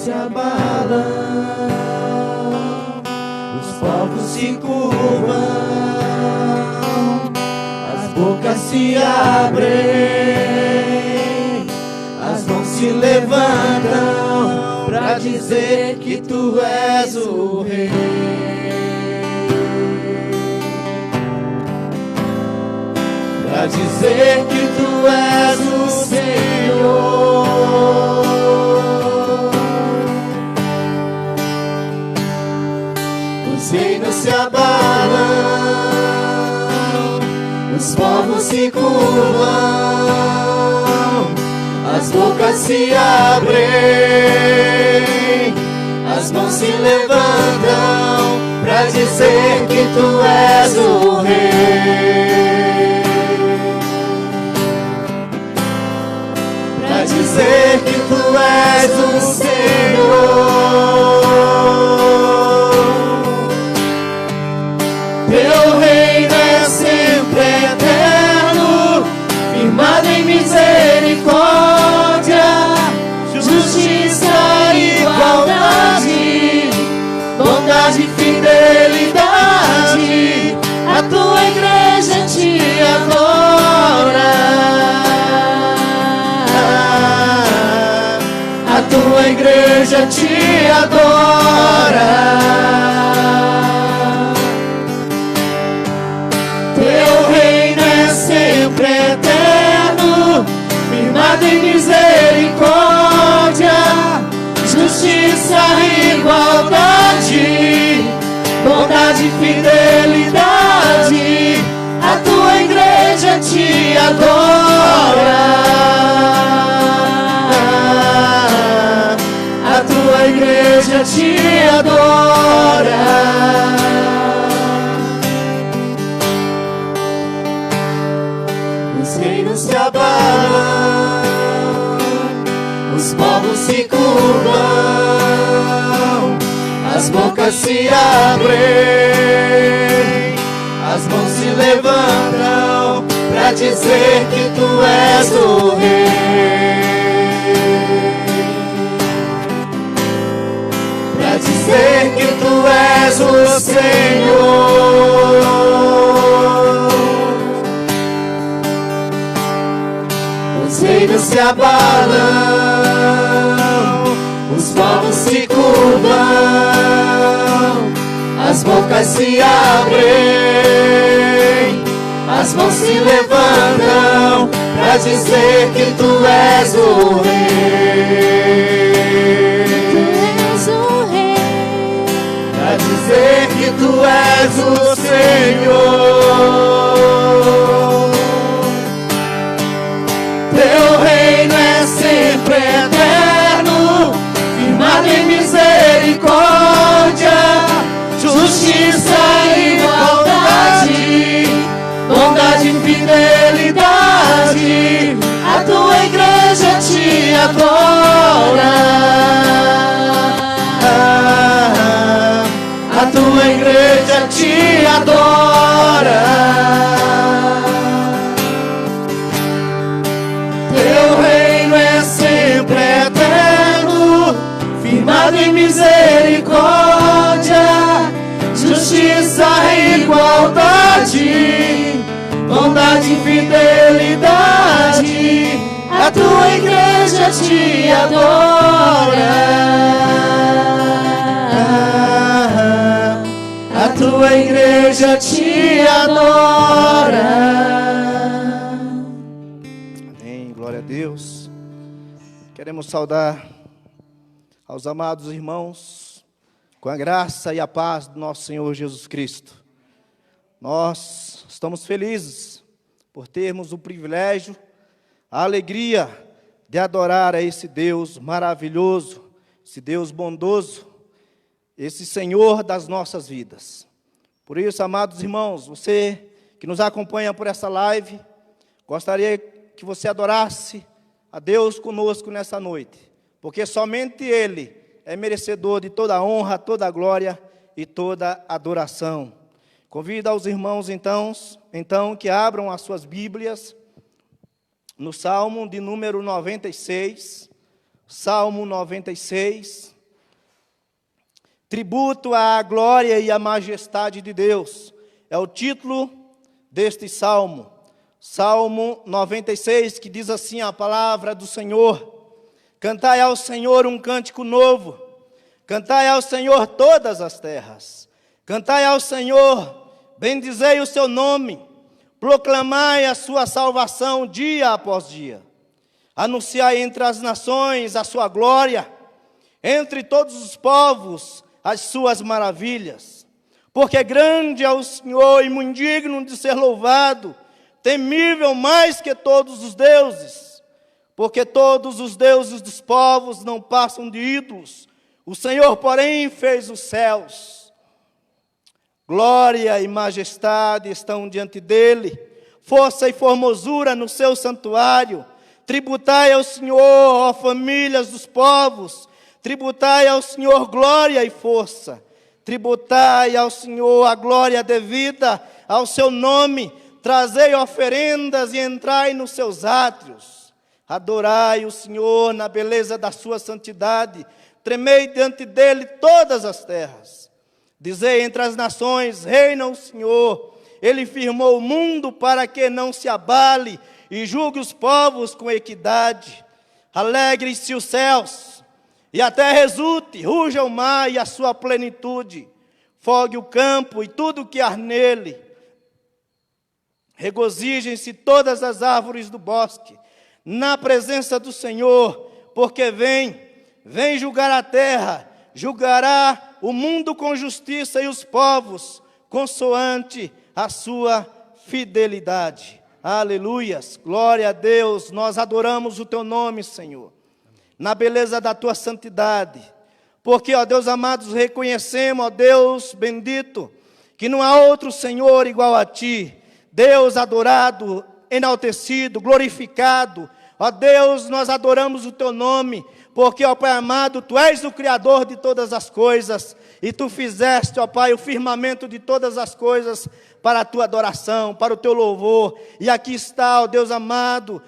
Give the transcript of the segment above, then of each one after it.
se abalam, os povos se curvam, as bocas se abrem, as mãos se levantam pra dizer que tu és o Rei. Pra dizer que tu és o Senhor. Os reinos se abalam, os povos se curvam, as bocas se abrem, as mãos se levantam pra dizer que tu és o Rei. Pra dizer que tu és o Senhor. Teu reino é sempre eterno, firmado em misericórdia, justiça e igualdade, bondade e fidelidade. A tua igreja te adora. A tua igreja te adora. Teu reino é sempre eterno, firmado em misericórdia, justiça e igualdade, bondade e fidelidade. A tua igreja te adora. A tua igreja te adora. Os reinos se abalam, os povos se curvam, as bocas se abrem, as mãos se levantam pra dizer que tu és o Rei. Pra dizer que tu és o Senhor. Os reinos se abalam, os povos se curvam, as bocas se abrem, as mãos se levantam pra dizer que tu és o Rei. Pra dizer que tu és o Senhor. Teu reino é sempre eterno, firmado em misericórdia, justiça e igualdade, bondade e fidelidade. A tua igreja te adora. A tua igreja te adora. Teu reino é sempre eterno, firmado em misericórdia, justiça e igualdade, bondade e fidelidade. A tua igreja te adora. A tua igreja te adora. Amém, glória a Deus. Queremos saudar aos amados irmãos com a graça e a paz do nosso Senhor Jesus Cristo. Nós estamos felizes por termos o privilégio, a alegria de adorar a esse Deus maravilhoso, esse Deus bondoso, esse Senhor das nossas vidas. Por isso, amados irmãos, você que nos acompanha por essa live, gostaria que você adorasse a Deus conosco nessa noite, porque somente Ele é merecedor de toda a honra, toda a glória e toda a adoração. Convido aos irmãos, então que abram as suas Bíblias no Salmo de número 96, Salmo 96, tributo à glória e à majestade de Deus. É o título deste salmo. Salmo 96, que diz assim a palavra do Senhor: cantai ao Senhor um cântico novo, cantai ao Senhor todas as terras, cantai ao Senhor, bendizei o seu nome, proclamai a sua salvação dia após dia, anunciai entre as nações a sua glória, entre todos os povos as suas maravilhas, porque grande é o Senhor e muito digno de ser louvado, temível mais que todos os deuses, porque todos os deuses dos povos não passam de ídolos, o Senhor, porém, fez os céus. Glória e majestade estão diante dele, força e formosura no seu santuário. Tributai ao Senhor, ó famílias dos povos, tributai ao Senhor glória e força, tributai ao Senhor a glória devida ao seu nome, trazei oferendas e entrai nos seus átrios, adorai o Senhor na beleza da sua santidade, tremei diante dele todas as terras, dizei entre as nações, reina o Senhor, ele firmou o mundo para que não se abale, e julgue os povos com equidade, alegre-se os céus, e a terra exulte, ruja o mar e a sua plenitude, fogue o campo e tudo que há nele, regozijem-se todas as árvores do bosque, na presença do Senhor, porque vem julgar a terra, julgará o mundo com justiça e os povos, consoante a sua fidelidade. Aleluias, glória a Deus, nós adoramos o teu nome, Senhor, na beleza da tua santidade, porque, ó Deus amados, reconhecemos, ó Deus bendito, que não há outro Senhor igual a ti, Deus adorado, enaltecido, glorificado. Ó Deus, nós adoramos o teu nome, porque, ó Pai amado, tu és o Criador de todas as coisas, e tu fizeste, ó Pai, o firmamento de todas as coisas para a tua adoração, para o teu louvor. E aqui está, ó Deus amado,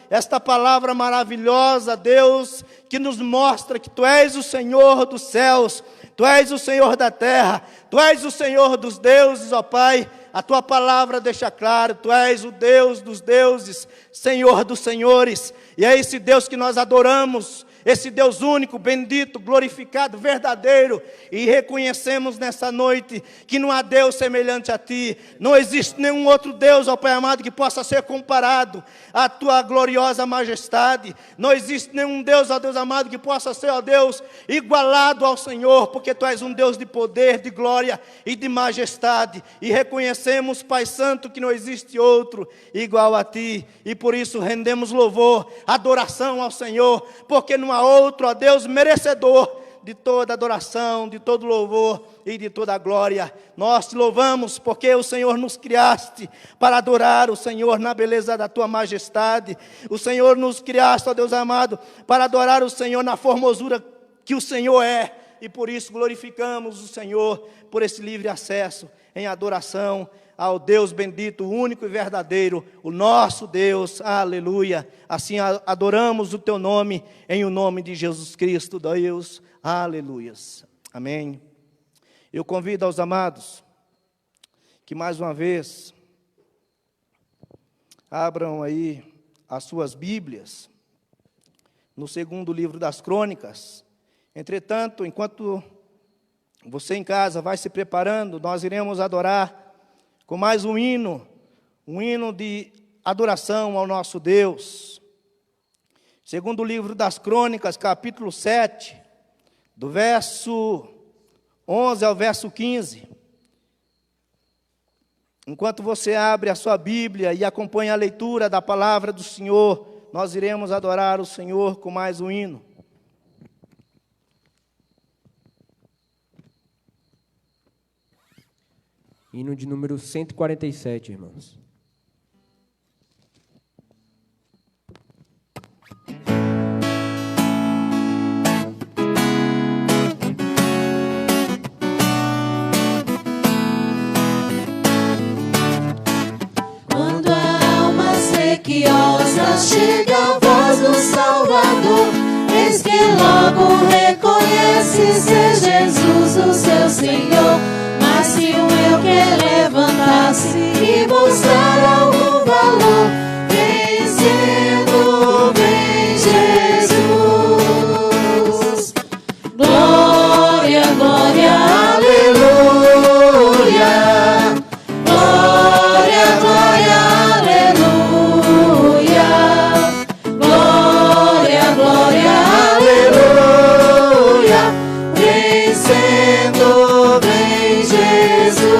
esta palavra maravilhosa, Deus, que nos mostra que tu és o Senhor dos céus, tu és o Senhor da terra, tu és o Senhor dos deuses, ó Pai. A tua palavra deixa claro, tu és o Deus dos deuses, Senhor dos senhores, e é esse Deus que nós adoramos, esse Deus único, bendito, glorificado, verdadeiro, e reconhecemos nessa noite que não há Deus semelhante a ti, não existe nenhum outro Deus, ó Pai amado, que possa ser comparado à tua gloriosa majestade, não existe nenhum Deus, ó Deus amado, que possa ser, ó Deus, igualado ao Senhor, porque tu és um Deus de poder, de glória e de majestade, e reconhecemos, Pai Santo, que não existe outro igual a ti, e por isso rendemos louvor, adoração ao Senhor, porque não há outro, ó Deus, merecedor de toda adoração, de todo louvor e de toda glória. Nós te louvamos porque o Senhor nos criaste para adorar o Senhor na beleza da tua majestade. O Senhor nos criaste, ó Deus amado, para adorar o Senhor na formosura que o Senhor é. E por isso glorificamos o Senhor por esse livre acesso em adoração ao Deus bendito, único e verdadeiro, o nosso Deus, aleluia. Assim adoramos o teu nome, em o nome de Jesus Cristo, Deus, aleluias, amém. Eu convido aos amados, que mais uma vez, abram aí as suas Bíblias, no segundo livro das Crônicas. Entretanto, enquanto você em casa vai se preparando, nós iremos adorar com mais um hino de adoração ao nosso Deus. Segundo o livro das Crônicas, capítulo 7, do verso 11 ao verso 15. Enquanto você abre a sua Bíblia e acompanha a leitura da palavra do Senhor, nós iremos adorar o Senhor com mais um hino. Hino de número 147, irmãos. Quando a alma sequiosa chega a voz do Salvador, eis que logo reconhece parece ser Jesus o seu Senhor, mas se o eu quer levantar-se e mostrar algum valor, vencendo vem Jesus. Glória, glória, aleluia. Glória, glória, aleluia. Glória, glória, aleluia. Vencendo vem Jesus.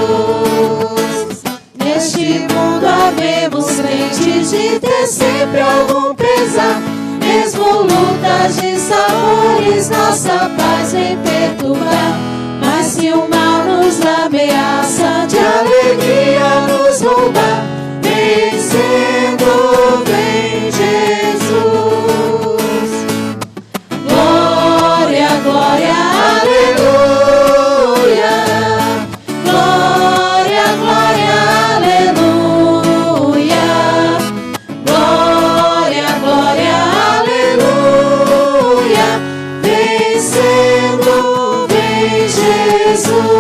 Neste mundo havemos crentes de ter sempre algum pesar, mesmo lutas de sabores, nossa paz vem perturbar. Mas se o mal nos ameaça, de alegria nos roubar, vencendo vem Jesus. Glória, glória, aleluia. Glória, glória, aleluia. Glória, glória, aleluia. Vencendo vem Jesus.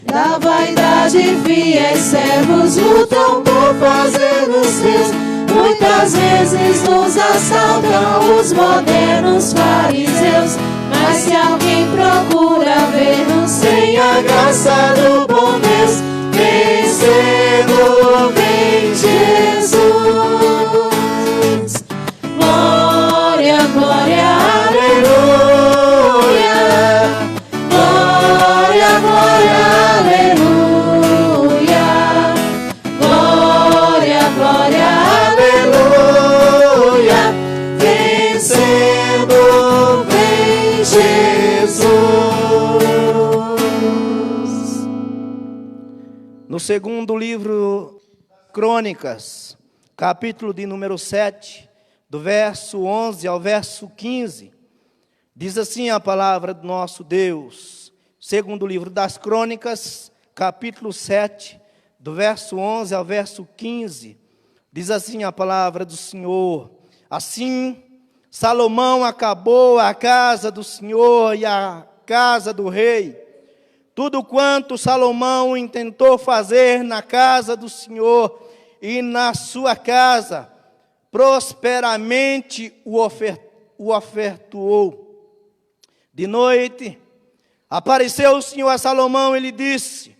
Da vaidade fiéis servos lutam por fazer os seus. Muitas vezes nos assaltam os modernos fariseus. Mas se alguém procura ver-nos sem a graça do bom Deus, vencendo vem Jesus. Glória, glória, aleluia. Glória, glória, aleluia. Glória, glória, aleluia. Vencendo vem Jesus. No segundo livro, Crônicas, capítulo de número 7, do verso 11 ao verso 15, diz assim a palavra do nosso Deus. Segundo livro das Crônicas, capítulo 7, do verso 11 ao verso 15, diz assim a palavra do Senhor: assim, Salomão acabou a casa do Senhor e a casa do rei. Tudo quanto Salomão intentou fazer na casa do Senhor e na sua casa, prosperamente o ofertou. De noite, apareceu o Senhor a Salomão e lhe disse: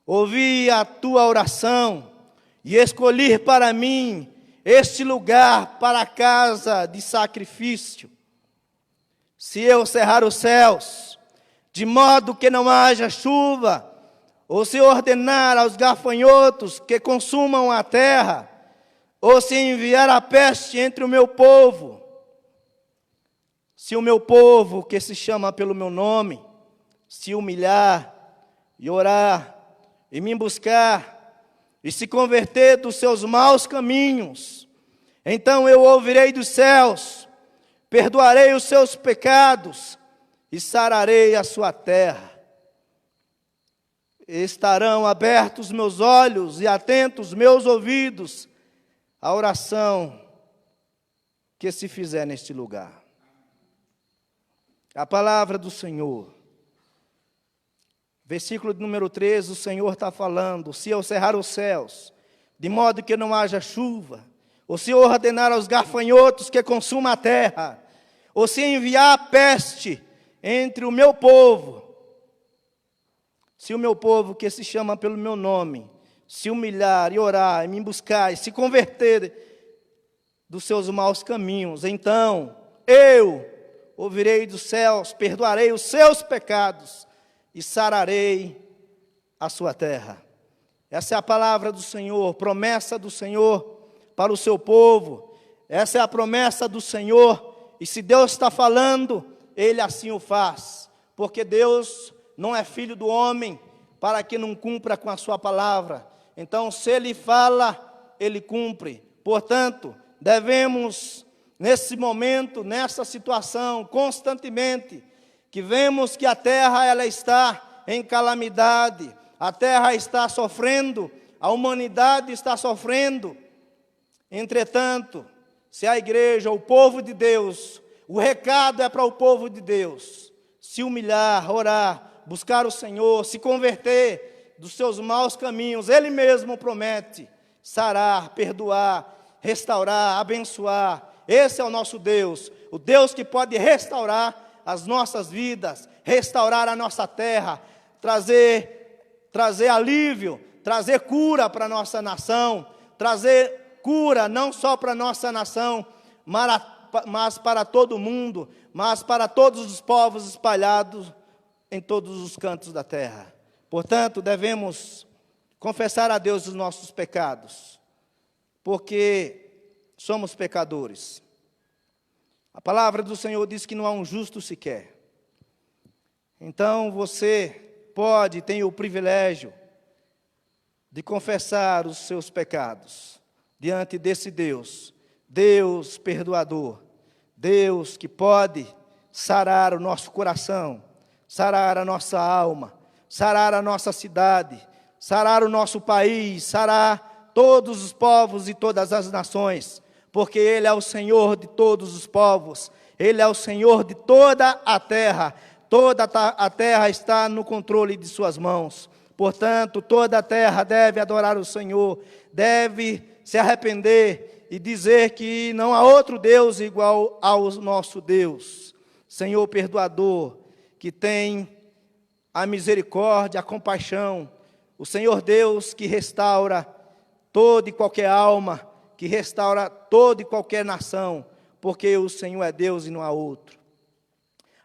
ouvi a tua oração e escolhi para mim este lugar para a casa de sacrifício. Se eu cerrar os céus, de modo que não haja chuva, ou se ordenar aos gafanhotos que consumam a terra, ou se enviar a peste entre o meu povo, se o meu povo, que se chama pelo meu nome, se humilhar e orar e me buscar e se converter dos seus maus caminhos, então eu ouvirei dos céus, perdoarei os seus pecados e sararei a sua terra. Estarão abertos meus olhos e atentos meus ouvidos à oração que se fizer neste lugar. A palavra do Senhor. Versículo número 13, o Senhor está falando: se eu cerrar os céus, de modo que não haja chuva, ou se ordenar aos gafanhotos que consumam a terra, ou se enviar a peste entre o meu povo, se o meu povo que se chama pelo meu nome, se humilhar e orar, e me buscar, e se converter dos seus maus caminhos, então eu ouvirei dos céus, perdoarei os seus pecados e sararei a sua terra. Essa é a palavra do Senhor, promessa do Senhor para o seu povo. Essa é a promessa do Senhor, e se Deus está falando, Ele assim o faz, porque Deus não é filho do homem para que não cumpra com a sua palavra. Então, se Ele fala, Ele cumpre. Portanto, devemos, nesse momento, nessa situação, constantemente, que vemos que a terra ela está em calamidade, a terra está sofrendo, a humanidade está sofrendo. Entretanto, se a igreja, o povo de Deus, O recado é para o povo de Deus se humilhar, orar, buscar o Senhor, se converter dos seus maus caminhos. Ele mesmo promete sarar, perdoar, restaurar, abençoar. Esse é o nosso Deus, o Deus que pode restaurar as nossas vidas, restaurar a nossa terra, trazer alívio, trazer cura para a nossa nação, trazer cura não só para a nossa nação, mas para todo mundo, mas para todos os povos espalhados em todos os cantos da terra. Portanto, devemos confessar a Deus os nossos pecados, porque somos pecadores. A palavra do Senhor diz que não há um justo sequer. Então você tem o privilégio de confessar os seus pecados diante desse Deus, Deus perdoador, Deus que pode sarar o nosso coração, sarar a nossa alma, sarar a nossa cidade, sarar o nosso país, sarar todos os povos e todas as nações, porque Ele é o Senhor de todos os povos, Ele é o Senhor de toda a terra está no controle de suas mãos. Portanto, toda a terra deve adorar o Senhor, deve se arrepender e dizer que não há outro Deus igual ao nosso Deus. Senhor perdoador, que tem a misericórdia, a compaixão, o Senhor Deus que restaura toda e qualquer alma, que restaura toda e qualquer nação, porque o Senhor é Deus e não há outro.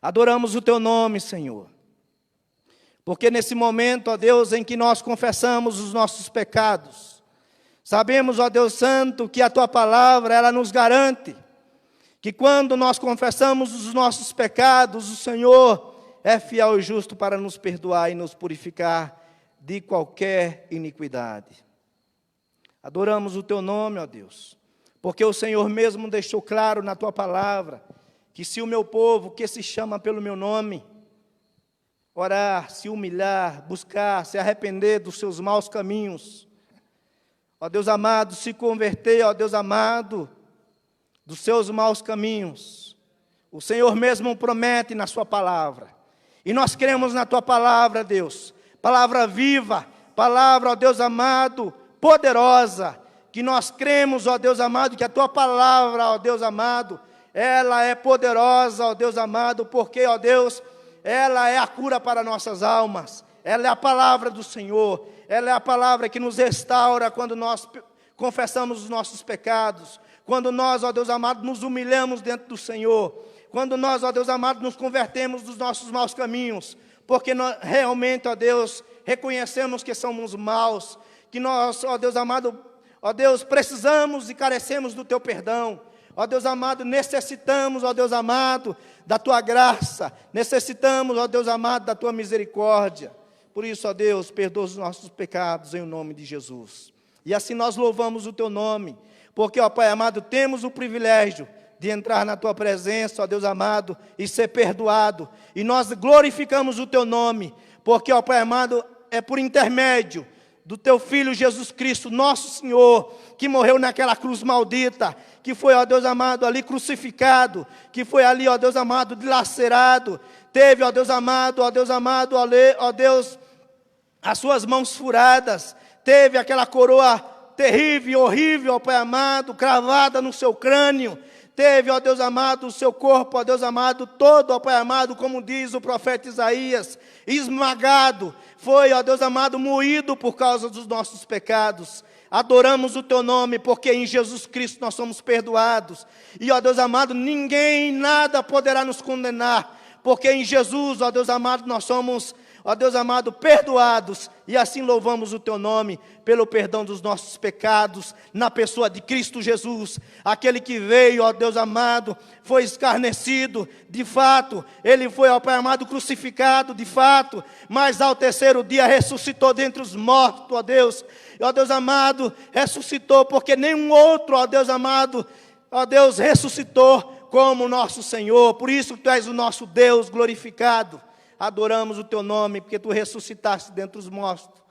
Adoramos o Teu nome, Senhor, porque nesse momento, ó Deus, em que nós confessamos os nossos pecados, sabemos, ó Deus Santo, que a Tua palavra, ela nos garante, que quando nós confessamos os nossos pecados, o Senhor é fiel e justo para nos perdoar e nos purificar de qualquer iniquidade. Adoramos o Teu nome, ó Deus, porque o Senhor mesmo deixou claro na Tua palavra, que se o meu povo, que se chama pelo meu nome, orar, se humilhar, buscar, se arrepender dos seus maus caminhos, ó Deus amado, se converter, ó Deus amado, dos seus maus caminhos, o Senhor mesmo promete na sua palavra, e nós cremos na Tua palavra, Deus, palavra viva, palavra, ó Deus amado, poderosa, que nós cremos, ó Deus amado, que a Tua palavra, ó Deus amado, ela é poderosa, ó Deus amado, porque, ó Deus, ela é a cura para nossas almas, ela é a palavra do Senhor, ela é a palavra que nos restaura quando nós confessamos os nossos pecados, quando nós, ó Deus amado, nos humilhamos diante do Senhor, quando nós, ó Deus amado, nos convertemos dos nossos maus caminhos, porque nós realmente, ó Deus, reconhecemos que somos maus, que nós, ó Deus amado, ó Deus, precisamos e carecemos do Teu perdão. Ó Deus amado, necessitamos, ó Deus amado, da Tua graça, necessitamos, ó Deus amado, da Tua misericórdia. Por isso, ó Deus, perdoa os nossos pecados em nome de Jesus. E assim nós louvamos o Teu nome, porque, ó Pai amado, temos o privilégio de entrar na Tua presença, ó Deus amado, e ser perdoado. E nós glorificamos o Teu nome, porque, ó Pai amado, é por intermédio do Teu Filho Jesus Cristo, nosso Senhor, que morreu naquela cruz maldita, que foi, ó Deus amado, ali crucificado, que foi ali, ó Deus amado, dilacerado, teve, ó Deus amado, ó Deus, as suas mãos furadas, teve aquela coroa terrível, horrível, ó Pai amado, cravada no seu crânio, teve, ó Deus amado, o seu corpo, ó Deus amado, todo, ó Pai amado, como diz o profeta Isaías, esmagado, foi, ó Deus amado, moído por causa dos nossos pecados. Adoramos o Teu nome, porque em Jesus Cristo nós somos perdoados. E, ó Deus amado, ninguém, nada poderá nos condenar, porque em Jesus, ó Deus amado, nós somos, ó Deus amado, perdoados. E assim louvamos o Teu nome, pelo perdão dos nossos pecados, na pessoa de Cristo Jesus, aquele que veio, ó Deus amado, foi escarnecido, de fato, Ele foi, ó Pai amado, crucificado, de fato, mas ao terceiro dia ressuscitou dentre os mortos, ó Deus, amado, ressuscitou, porque nenhum outro, ó Deus amado, ó Deus, ressuscitou como o nosso Senhor. Por isso Tu és o nosso Deus glorificado. Adoramos o Teu nome, porque Tu ressuscitaste dentre os mortos.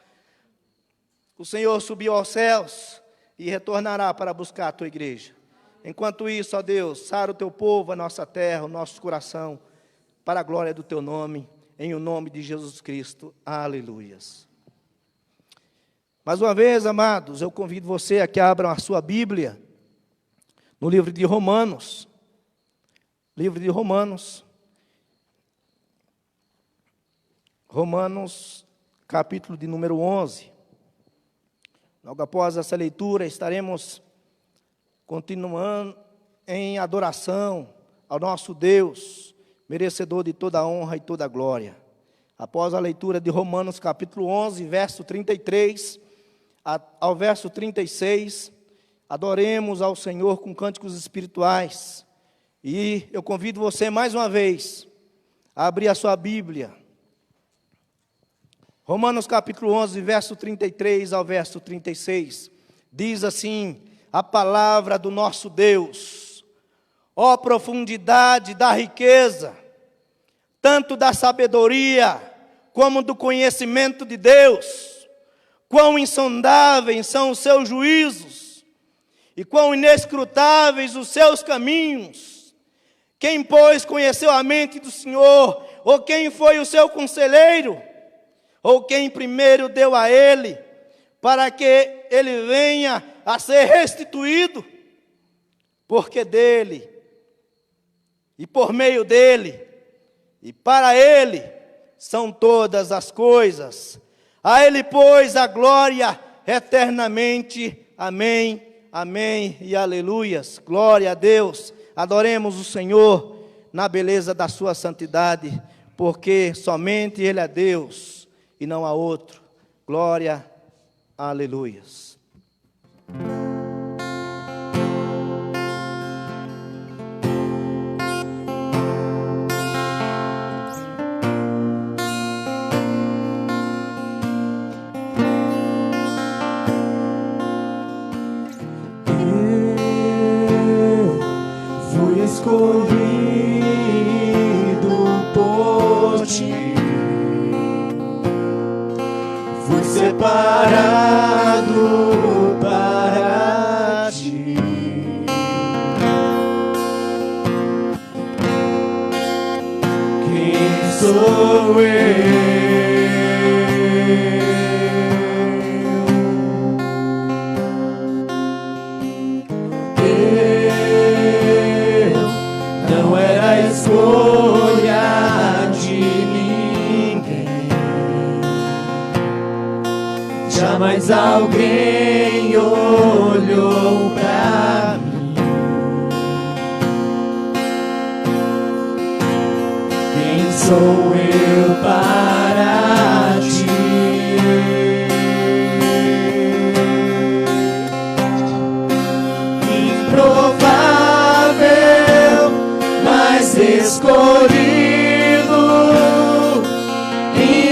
O Senhor subiu aos céus e retornará para buscar a Tua igreja. Enquanto isso, ó Deus, sara o teu povo, a nossa terra, o nosso coração, para a glória do teu nome, em o nome de Jesus Cristo. Aleluias. Mais uma vez, amados, eu convido você a que abram a sua Bíblia no livro de Romanos. Livro de Romanos. Romanos, capítulo de número 11. Logo após essa leitura, estaremos continuando em adoração ao nosso Deus, merecedor de toda a honra e toda a glória. Após a leitura de Romanos, capítulo 11, verso 33 ao verso 36, adoremos ao Senhor com cânticos espirituais. E eu convido você mais uma vez a abrir a sua Bíblia. Romanos capítulo 11, verso 33 ao verso 36, diz assim a palavra do nosso Deus: ó profundidade da riqueza, tanto da sabedoria como do conhecimento de Deus, quão insondáveis são os seus juízos, e quão inescrutáveis os seus caminhos. Quem, pois, conheceu a mente do Senhor? Ou quem foi o seu conselheiro? Ou quem primeiro deu a ele, para que ele venha a ser restituído? Porque dele, e por meio dele, e para ele, são todas as coisas. A ele, pois, a glória eternamente. Amém, amém e aleluias. Glória a Deus. Adoremos o Senhor na beleza da sua santidade, porque somente Ele é Deus e não há outro. Glória, aleluias. Escolhido por ti, fui separado para ti. Quem sou eu? Escolha de ninguém, jamais alguém olhou pra mim. Quem sou eu para ti? Improvável, mas escolhido,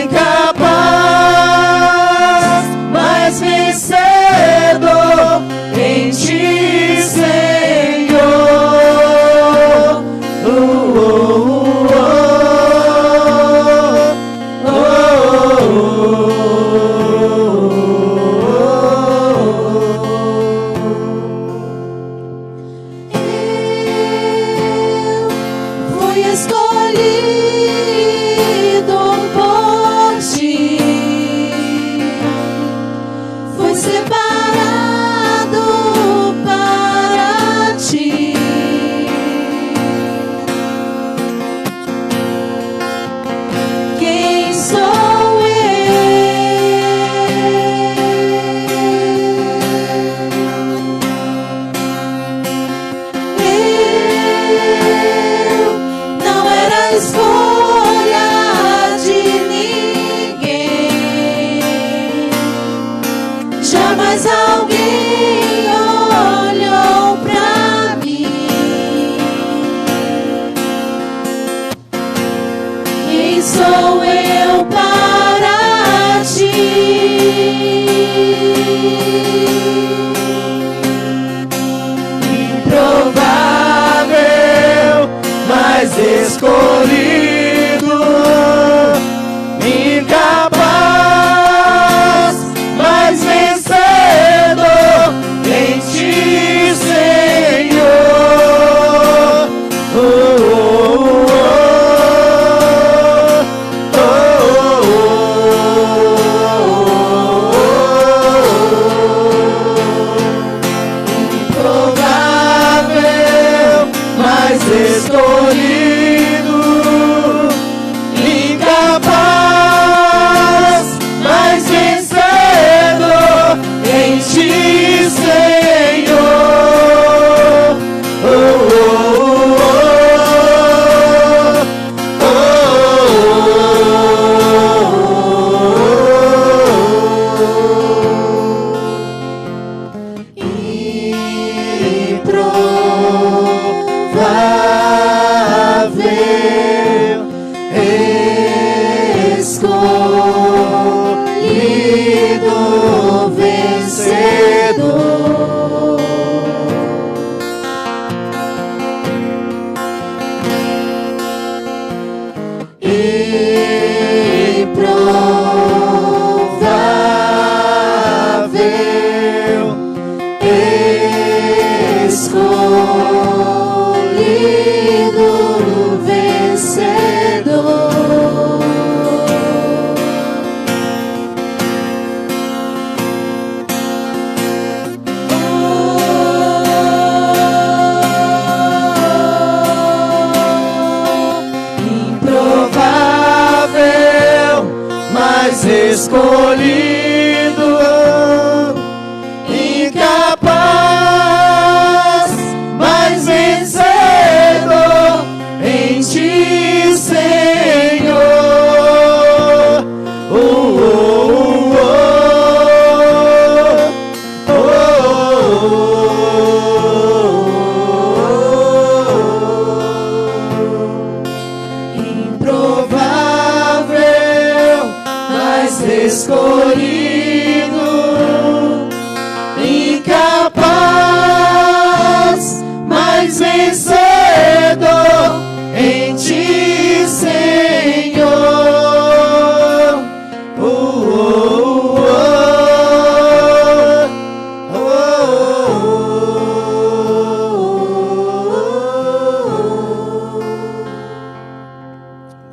incapaz, mas vencedor em ti, Senhor. Escolhido por ti, fui separado para ti. Quem sou escolha de ninguém, jamais alguém olhou pra mim. Quem sou eu para ti? Improvável, mas escolhido, incapaz, mas vencedor em ti, Senhor. escolhido vencedor. Improvável, escolhido vencedor. Improvável, mas escolhido, incapaz, mas vencedor em ti, Senhor. Oh, oh, oh, oh. Improvável, mas escolhido, incapaz, mas vencedor em ti, Senhor. Oh, oh, oh, oh, oh.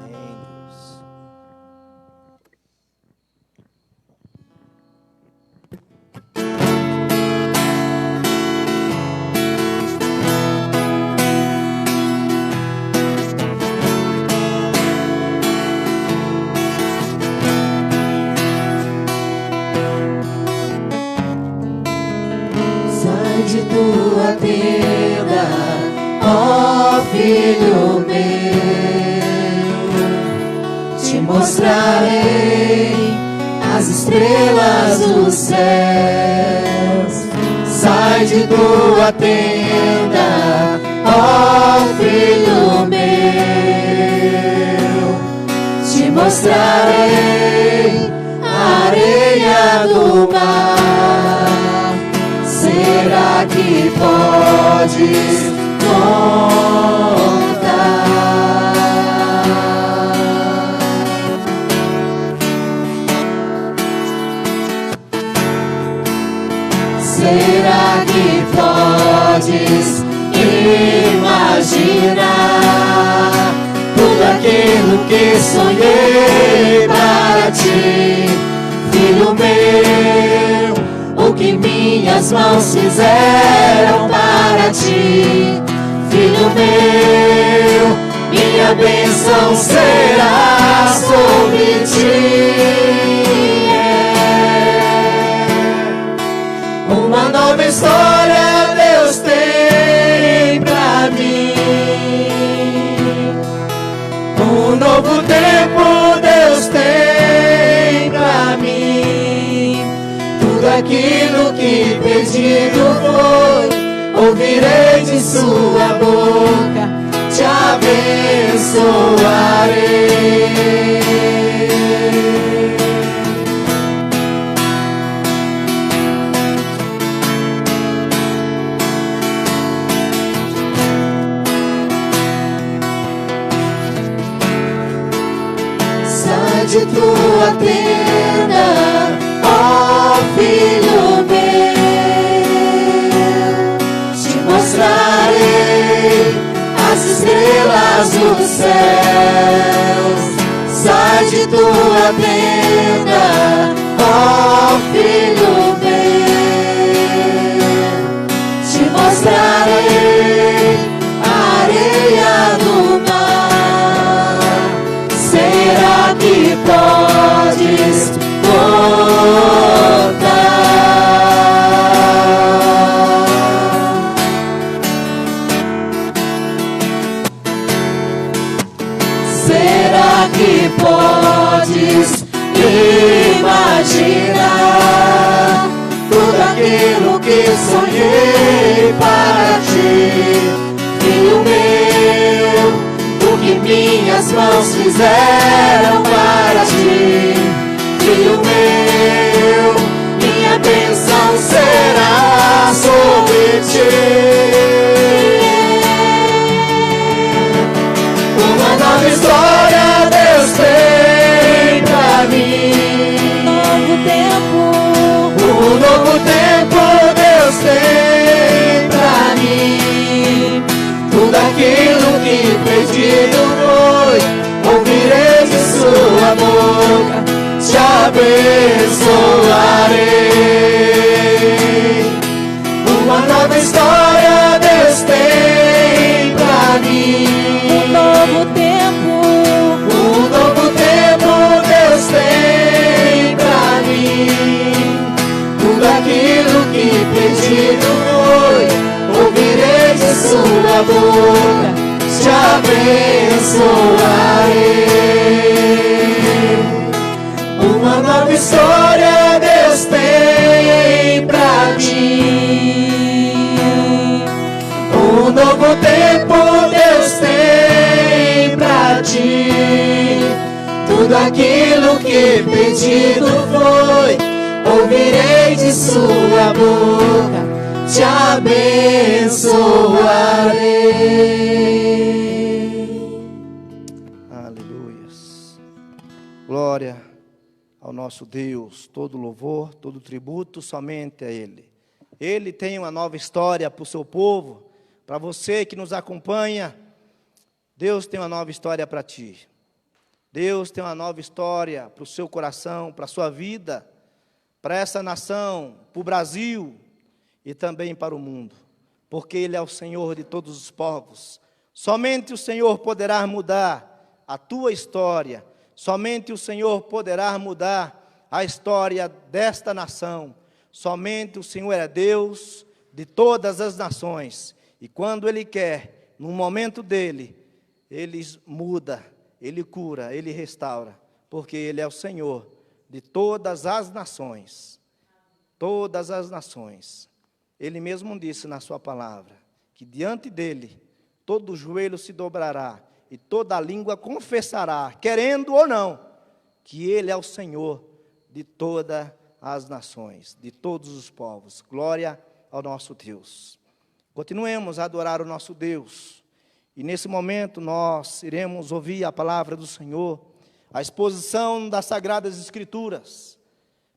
Amém, Deus. Sai de tua tenda, ó filho meu, te mostrarei as estrelas dos céus. Sai de tua tenda, ó filho meu, te mostrarei a areia do mar. Será que podes contar? Será que podes imaginar tudo aquilo que sonhei para ti, filho meu? O que minhas mãos fizeram para ti, filho meu, minha bênção será sobre ti. Uma nova história Deus tem pra mim, um novo tempo Deus tem pra mim. Tudo aquilo que pedido foi, ouvirei de sua boca, te abençoarei. Sai de tua tenda, ó filho meu, te mostrarei as estrelas dos céus. Sai de tua tenda, ó filho meu, te mostrarei a areia do mar. Será que podes contar? Será que podes imaginar tudo aquilo que sonhei para ti, filho meu? O que minhas mãos fizeram para ti. Filho meu, minha bênção será sobre ti. Uma nova história Deus tem pra mim. Um novo tempo Deus tem pra mim. Tudo aquilo que pedido foi, ouvirei de sua boca, te abençoarei. Uma nova história Deus tem pra mim. Um novo tempo Deus tem pra mim. Tudo aquilo que pedido foi, ouvirei de sua boca, te abençoarei. Uma nova história Deus tem pra mim. Um novo tempo Deus tem pra ti. Tudo aquilo que pedido foi, ouvirei de sua boca, te abençoarei. Aleluias. Glória ao nosso Deus, todo louvor, todo tributo somente a Ele. Ele tem uma nova história para o seu povo, para você que nos acompanha. Deus tem uma nova história para ti. Deus tem uma nova história para o seu coração, para a sua vida, para essa nação, para o Brasil e também para o mundo, porque Ele é o Senhor de todos os povos. Somente o Senhor poderá mudar a tua história. Somente o Senhor poderá mudar a história desta nação. Somente o Senhor é Deus de todas as nações. E quando Ele quer, no momento dEle, Ele muda, Ele cura, Ele restaura. Porque Ele é o Senhor de todas as nações. Todas as nações. Ele mesmo disse na sua palavra, que diante dEle, todo joelho se dobrará, e toda língua confessará, querendo ou não, que Ele é o Senhor de todas as nações, de todos os povos. Glória ao nosso Deus. Continuemos a adorar o nosso Deus. E nesse momento nós iremos ouvir a palavra do Senhor, a exposição das Sagradas Escrituras,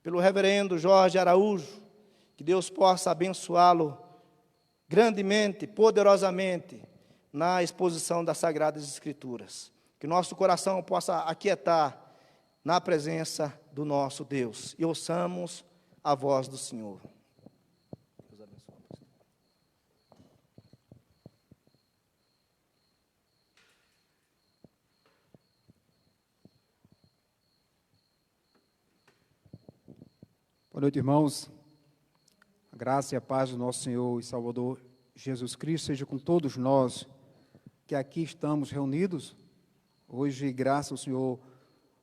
pelo reverendo Jorge Araújo. Que Deus possa abençoá-lo grandemente, poderosamente, na exposição das Sagradas Escrituras. Que nosso coração possa aquietar na presença do nosso Deus. E ouçamos a voz do Senhor. Deus abençoe. Boa noite, irmãos. A graça e a paz do nosso Senhor e Salvador Jesus Cristo seja com todos nós que aqui estamos reunidos. Hoje, graças ao Senhor,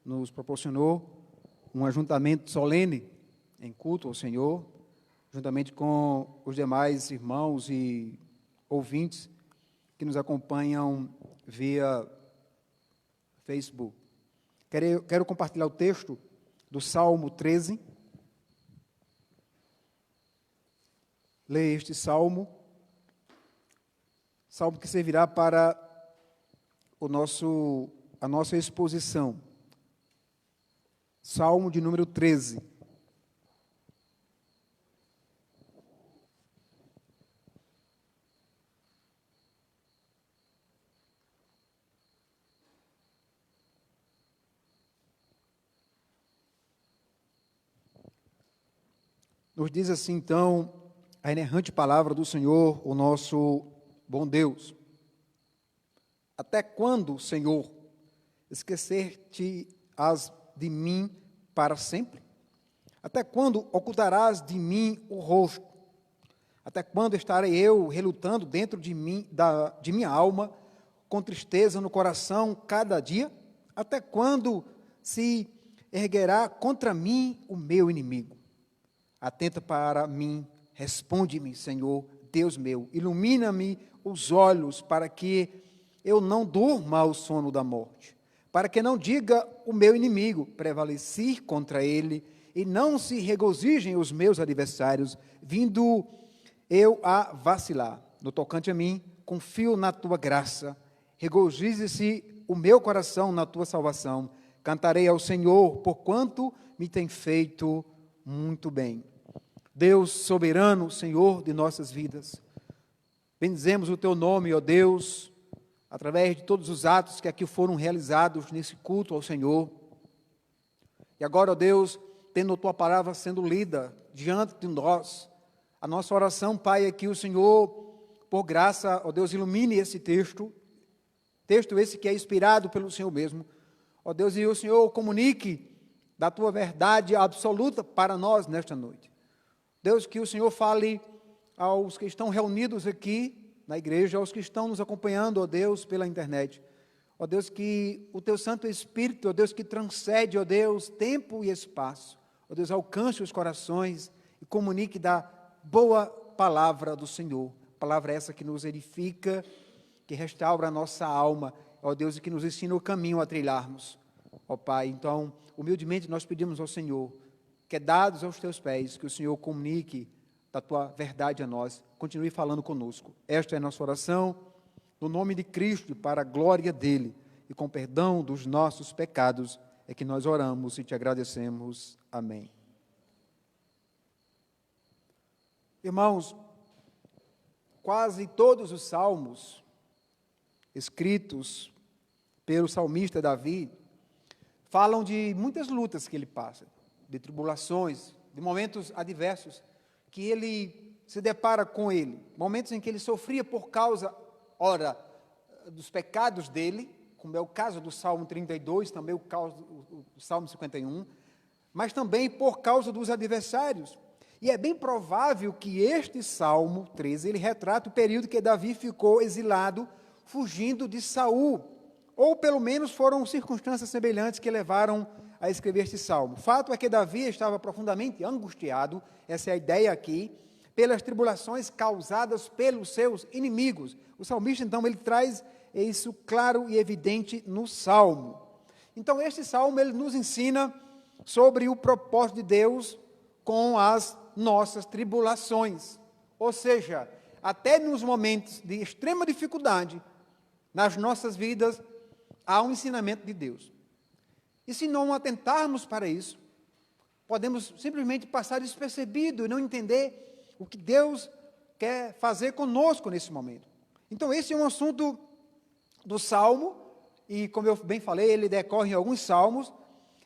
nos proporcionou um ajuntamento solene em culto ao Senhor, juntamente com os demais irmãos e ouvintes que nos acompanham via Facebook. Quero compartilhar o texto do Salmo 13. Leia este salmo que servirá para a nossa exposição. Salmo de número 13. Nos diz assim, então, a inerrante palavra do Senhor, o nosso bom Deus. Até quando, Senhor, esquecer-te-ás de mim para sempre? Até quando ocultarás de mim o rosto? Até quando estarei eu relutando dentro de mim, de minha alma, com tristeza no coração cada dia? Até quando se erguerá contra mim o meu inimigo? Atenta para mim, responde-me, Senhor, Deus meu, ilumina-me os olhos para que eu não durma ao sono da morte, para que não diga o meu inimigo, prevaleci contra ele, e não se regozijem os meus adversários, vindo eu a vacilar. No tocante a mim, confio na tua graça, regozije-se o meu coração na tua salvação, cantarei ao Senhor, porquanto me tem feito muito bem. Deus soberano, Senhor de nossas vidas, bendizemos o teu nome, ó Deus, através de todos os atos que aqui foram realizados nesse culto ao Senhor. E agora, ó Deus, tendo a tua palavra sendo lida diante de nós, a nossa oração, Pai, é que o Senhor, por graça, ó Deus, ilumine esse texto esse que é inspirado pelo Senhor mesmo, ó Deus, e o Senhor comunique da tua verdade absoluta para nós nesta noite. Deus, que o Senhor fale aos que estão reunidos aqui na igreja, aos que estão nos acompanhando, ó Deus, pela internet. Ó Deus, que o teu Santo Espírito, ó Deus, que transcende, ó Deus, tempo e espaço, ó Deus, alcance os corações e comunique da boa palavra do Senhor. Palavra essa que nos edifica, que restaura a nossa alma, ó Deus, e que nos ensina o caminho a trilharmos. Ó Pai, então, humildemente nós pedimos ao Senhor, que dados aos teus pés, que o Senhor comunique da tua verdade a nós, continue falando conosco. Esta é a nossa oração, no nome de Cristo, para a glória dele, e com perdão dos nossos pecados, é que nós oramos e te agradecemos. Amém. Irmãos, quase todos os salmos escritos pelo salmista Davi falam de muitas lutas que ele passa, de tribulações, de momentos adversos que ele se depara com ele, momentos em que ele sofria por causa, ora, dos pecados dele, como é o caso do Salmo 32, também o Salmo 51, mas também por causa dos adversários. E é bem provável que este Salmo 13, ele retrata o período que Davi ficou exilado, fugindo de Saul, ou pelo menos foram circunstâncias semelhantes que levaram a escrever este salmo. O fato é que Davi estava profundamente angustiado, essa é a ideia aqui, pelas tribulações causadas pelos seus inimigos. O salmista, então, ele traz isso claro e evidente no salmo. Então, este salmo, ele nos ensina sobre o propósito de Deus com as nossas tribulações. Ou seja, até nos momentos de extrema dificuldade, nas nossas vidas, há um ensinamento de Deus. E se não atentarmos para isso, podemos simplesmente passar despercebido e não entender o que Deus quer fazer conosco nesse momento. Então, esse é um assunto do Salmo, e como eu bem falei, ele decorre em alguns salmos.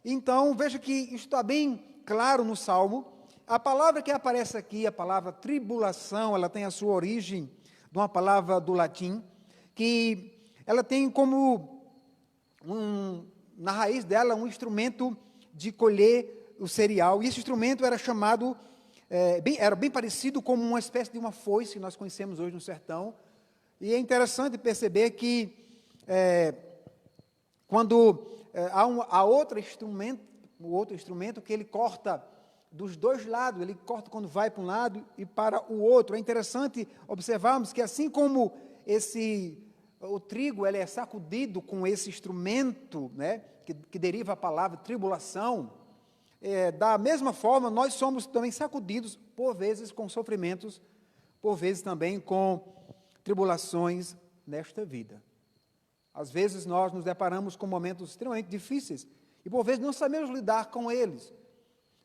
Então, veja que isso está bem claro no Salmo. A palavra que aparece aqui, a palavra tribulação, ela tem a sua origem de uma palavra do latim, que ela tem como, na raiz dela, um instrumento de colher o cereal. E esse instrumento era chamado, era bem parecido com uma espécie de uma foice que nós conhecemos hoje no sertão. E é interessante perceber que quando há outro instrumento que ele corta dos dois lados, ele corta quando vai para um lado e para o outro. É interessante observarmos que assim como o trigo ele é sacudido com esse instrumento, né, que deriva a palavra tribulação, da mesma forma nós somos também sacudidos, por vezes com sofrimentos, por vezes também com tribulações nesta vida. Às vezes nós nos deparamos com momentos extremamente difíceis e por vezes não sabemos lidar com eles.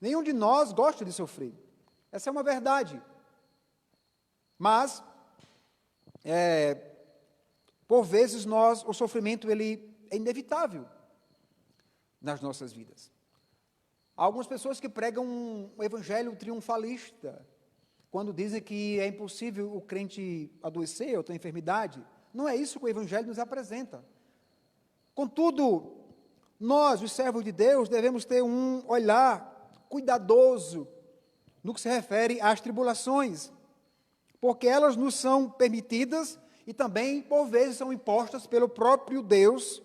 Nenhum de nós gosta de sofrer. Essa é uma verdade. Mas, por vezes o sofrimento ele é inevitável nas nossas vidas. Há algumas pessoas que pregam um evangelho triunfalista, quando dizem que é impossível o crente adoecer ou ter enfermidade. Não é isso que o evangelho nos apresenta. Contudo, nós, os servos de Deus, devemos ter um olhar cuidadoso no que se refere às tribulações, porque elas nos são permitidas e também, por vezes, são impostas pelo próprio Deus,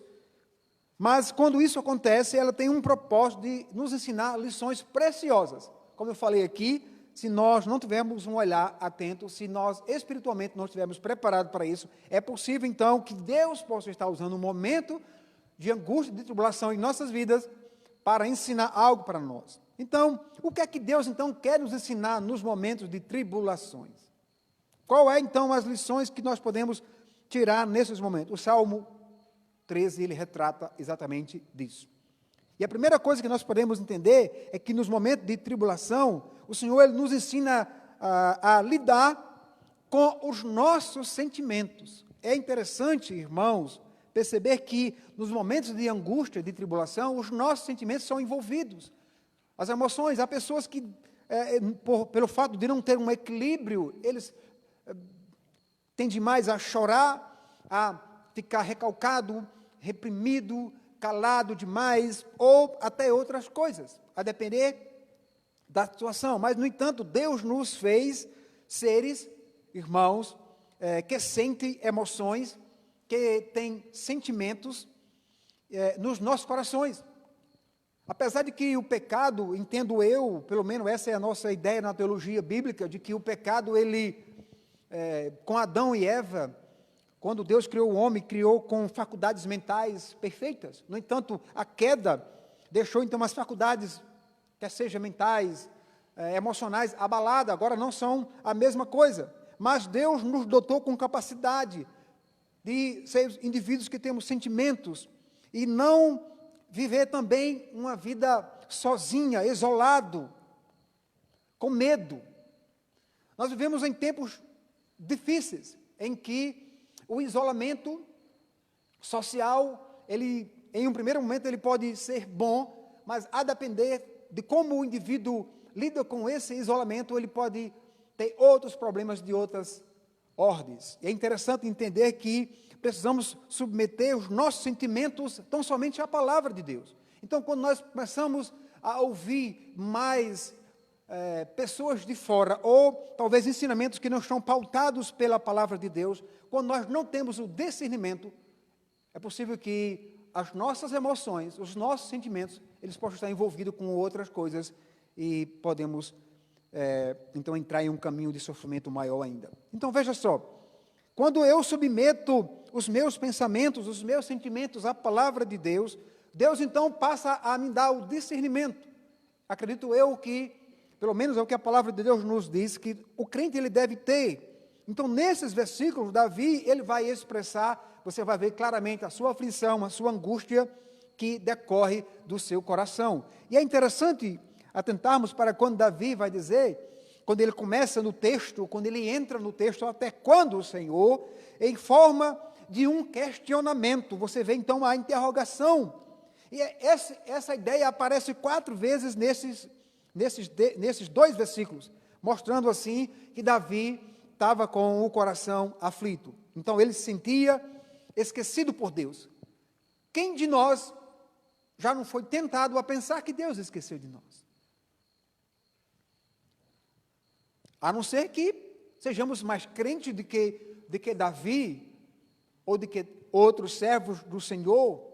mas quando isso acontece, ela tem um propósito de nos ensinar lições preciosas. Como eu falei aqui, se nós não tivermos um olhar atento, se nós espiritualmente não estivermos preparados para isso, é possível então que Deus possa estar usando um momento de angústia, de tribulação em nossas vidas para ensinar algo para nós. Então, o que é que Deus então quer nos ensinar nos momentos de tribulações? Qual é então as lições que nós podemos tirar nesses momentos? O Salmo 13, ele retrata exatamente disso. E a primeira coisa que nós podemos entender é que nos momentos de tribulação, o Senhor ele nos ensina a lidar com os nossos sentimentos. É interessante, irmãos, perceber que nos momentos de angústia, de tribulação, os nossos sentimentos são envolvidos. As emoções, há pessoas que, pelo fato de não ter um equilíbrio, eles tendem mais a chorar, a ficar recalcado, reprimido, calado demais, ou até outras coisas, a depender da situação. Mas, no entanto, Deus nos fez seres, irmãos, que sentem emoções, que têm sentimentos nos nossos corações. Apesar de que o pecado, entendo eu, pelo menos essa é a nossa ideia na teologia bíblica, de que o pecado, ele, com Adão e Eva, quando Deus criou o homem, criou com faculdades mentais perfeitas. No entanto, a queda deixou então as faculdades, quer seja mentais, emocionais, abaladas, agora não são a mesma coisa. Mas Deus nos dotou com capacidade de ser indivíduos que temos sentimentos e não viver também uma vida sozinha, isolado, com medo. Nós vivemos em tempos difíceis, em que o isolamento social, ele, em um primeiro momento, ele pode ser bom, mas a depender de como o indivíduo lida com esse isolamento, ele pode ter outros problemas de outras ordens. E é interessante entender que precisamos submeter os nossos sentimentos tão somente à palavra de Deus. Então, quando nós começamos a ouvir mais pessoas de fora, ou talvez ensinamentos que não estão pautados pela palavra de Deus, quando nós não temos o discernimento, é possível que as nossas emoções, os nossos sentimentos, eles possam estar envolvidos com outras coisas e podemos, então, entrar em um caminho de sofrimento maior ainda. Então, veja só, quando eu submeto os meus pensamentos, os meus sentimentos à palavra de Deus, Deus então passa a me dar o discernimento. Acredito eu que, pelo menos é o que a palavra de Deus nos diz, que o crente ele deve ter. Então, nesses versículos, Davi, ele vai expressar, você vai ver claramente a sua aflição, a sua angústia que decorre do seu coração. E é interessante atentarmos para quando Davi vai dizer, quando ele começa no texto, quando ele entra no texto, até quando o Senhor, em forma de um questionamento. Você vê então a interrogação. E essa ideia aparece 4 vezes nesses 2 versículos, mostrando assim que Davi estava com o coração aflito. Então ele se sentia esquecido por Deus. Quem de nós já não foi tentado a pensar que Deus esqueceu de nós? A não ser que sejamos mais crentes de que Davi, ou de que outros servos do Senhor.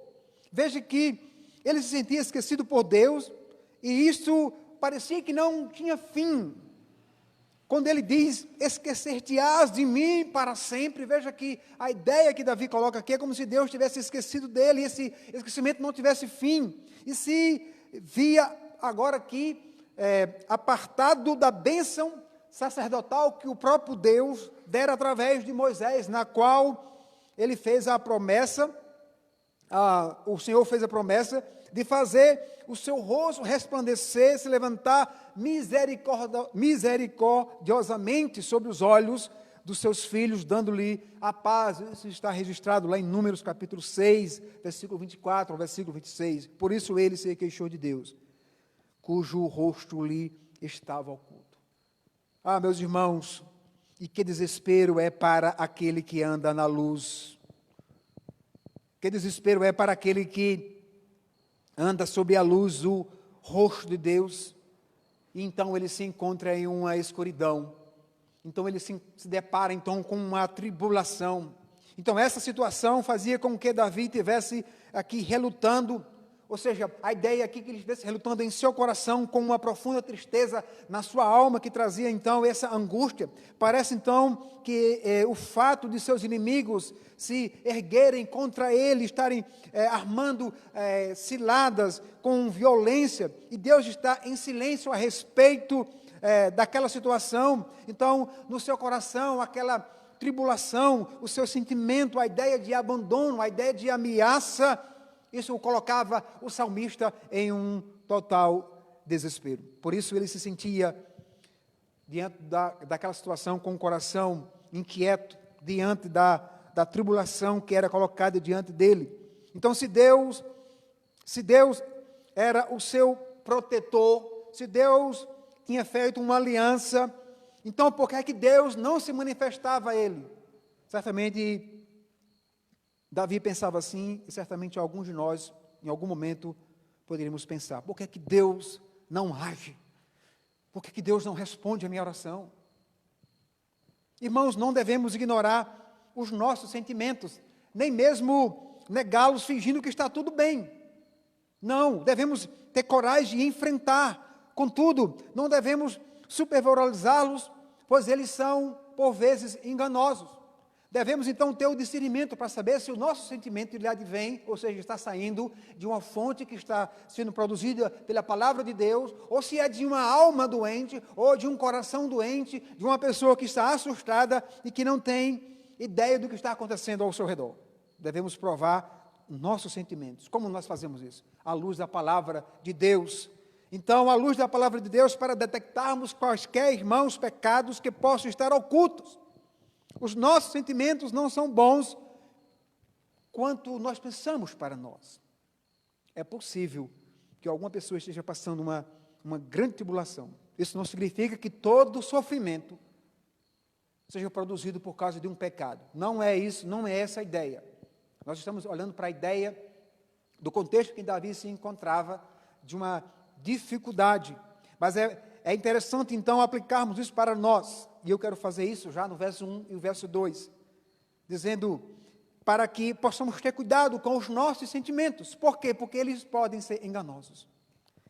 Veja que ele se sentia esquecido por Deus, e isso parecia que não tinha fim. Quando ele diz, esquecer-te-ás de mim para sempre, veja que a ideia que Davi coloca aqui é como se Deus tivesse esquecido dele, e esse esquecimento não tivesse fim, e se via agora aqui, apartado da bênção sacerdotal que o próprio Deus dera através de Moisés, na qual ele fez a promessa, o Senhor fez a promessa de fazer o seu rosto resplandecer, se levantar misericordiosamente sobre os olhos dos seus filhos, dando-lhe a paz. Isso está registrado lá em Números capítulo 6, versículo 24 ao versículo 26. Por isso ele se queixou de Deus, cujo rosto lhe estava oculto. Ah, meus irmãos, e que desespero é para aquele que anda na luz. Que desespero é para aquele que anda sob a luz do rosto de Deus, e então ele se encontra em uma escuridão. Então ele se depara então com uma tribulação. Então essa situação fazia com que Davi tivesse aqui relutando, Ou seja, a ideia aqui que ele estivesse relutando em seu coração com uma profunda tristeza na sua alma, que trazia então essa angústia. Parece então que o fato de seus inimigos se erguerem contra ele, estarem armando ciladas com violência, e Deus está em silêncio a respeito daquela situação. Então, no seu coração, aquela tribulação, o seu sentimento, a ideia de abandono, a ideia de ameaça, isso colocava o salmista em um total desespero. Por isso ele se sentia diante daquela situação com o coração inquieto, diante da tribulação que era colocada diante dele. Então, se Deus era o seu protetor, se Deus tinha feito uma aliança, então por que é que Deus não se manifestava a ele? Certamente Davi pensava assim, e certamente alguns de nós, em algum momento, poderíamos pensar: por que é que Deus não age? Por que é que Deus não responde a minha oração? Irmãos, não devemos ignorar os nossos sentimentos, nem mesmo negá-los fingindo que está tudo bem. Não, devemos ter coragem de enfrentar. Contudo, não devemos supervalorizá-los, pois eles são, por vezes, enganosos. Devemos, então, ter o discernimento para saber se o nosso sentimento lhe advém, ou seja, está saindo de uma fonte que está sendo produzida pela palavra de Deus, ou se é de uma alma doente, ou de um coração doente, de uma pessoa que está assustada e que não tem ideia do que está acontecendo ao seu redor. Devemos provar nossos sentimentos. Como nós fazemos isso? À luz da palavra de Deus. Então, à luz da palavra de Deus, para detectarmos quaisquer, irmãos, pecados que possam estar ocultos. Os nossos sentimentos não são bons quanto nós pensamos para nós. É possível que alguma pessoa esteja passando uma grande tribulação. Isso não significa que todo sofrimento seja produzido por causa de um pecado. Não é isso, não é essa a ideia. Nós estamos olhando para a ideia do contexto que Davi se encontrava, de uma dificuldade. Mas é interessante, então, aplicarmos isso para nós. E eu quero fazer isso já no verso 1 e o verso 2. Dizendo, para que possamos ter cuidado com os nossos sentimentos. Por quê? Porque eles podem ser enganosos.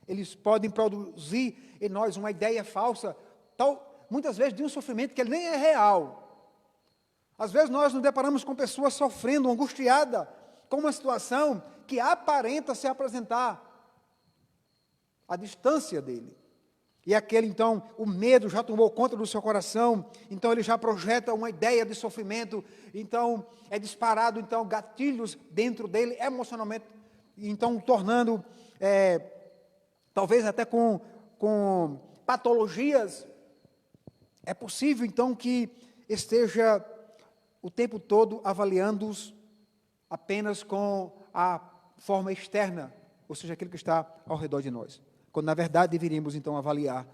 Eles podem produzir em nós uma ideia falsa, muitas vezes de um sofrimento que ele nem é real. Às vezes nós nos deparamos com pessoas sofrendo, angustiada, com uma situação que aparenta se apresentar à distância dele. E aquele, então, o medo já tomou conta do seu coração, então ele já projeta uma ideia de sofrimento, então é disparado, então, gatilhos dentro dele, emocionalmente, então tornando, talvez até com patologias. É possível, então, que esteja o tempo todo avaliando-os apenas com a forma externa, ou seja, aquilo que está ao redor de nós. Quando, na verdade, deveríamos, então, avaliar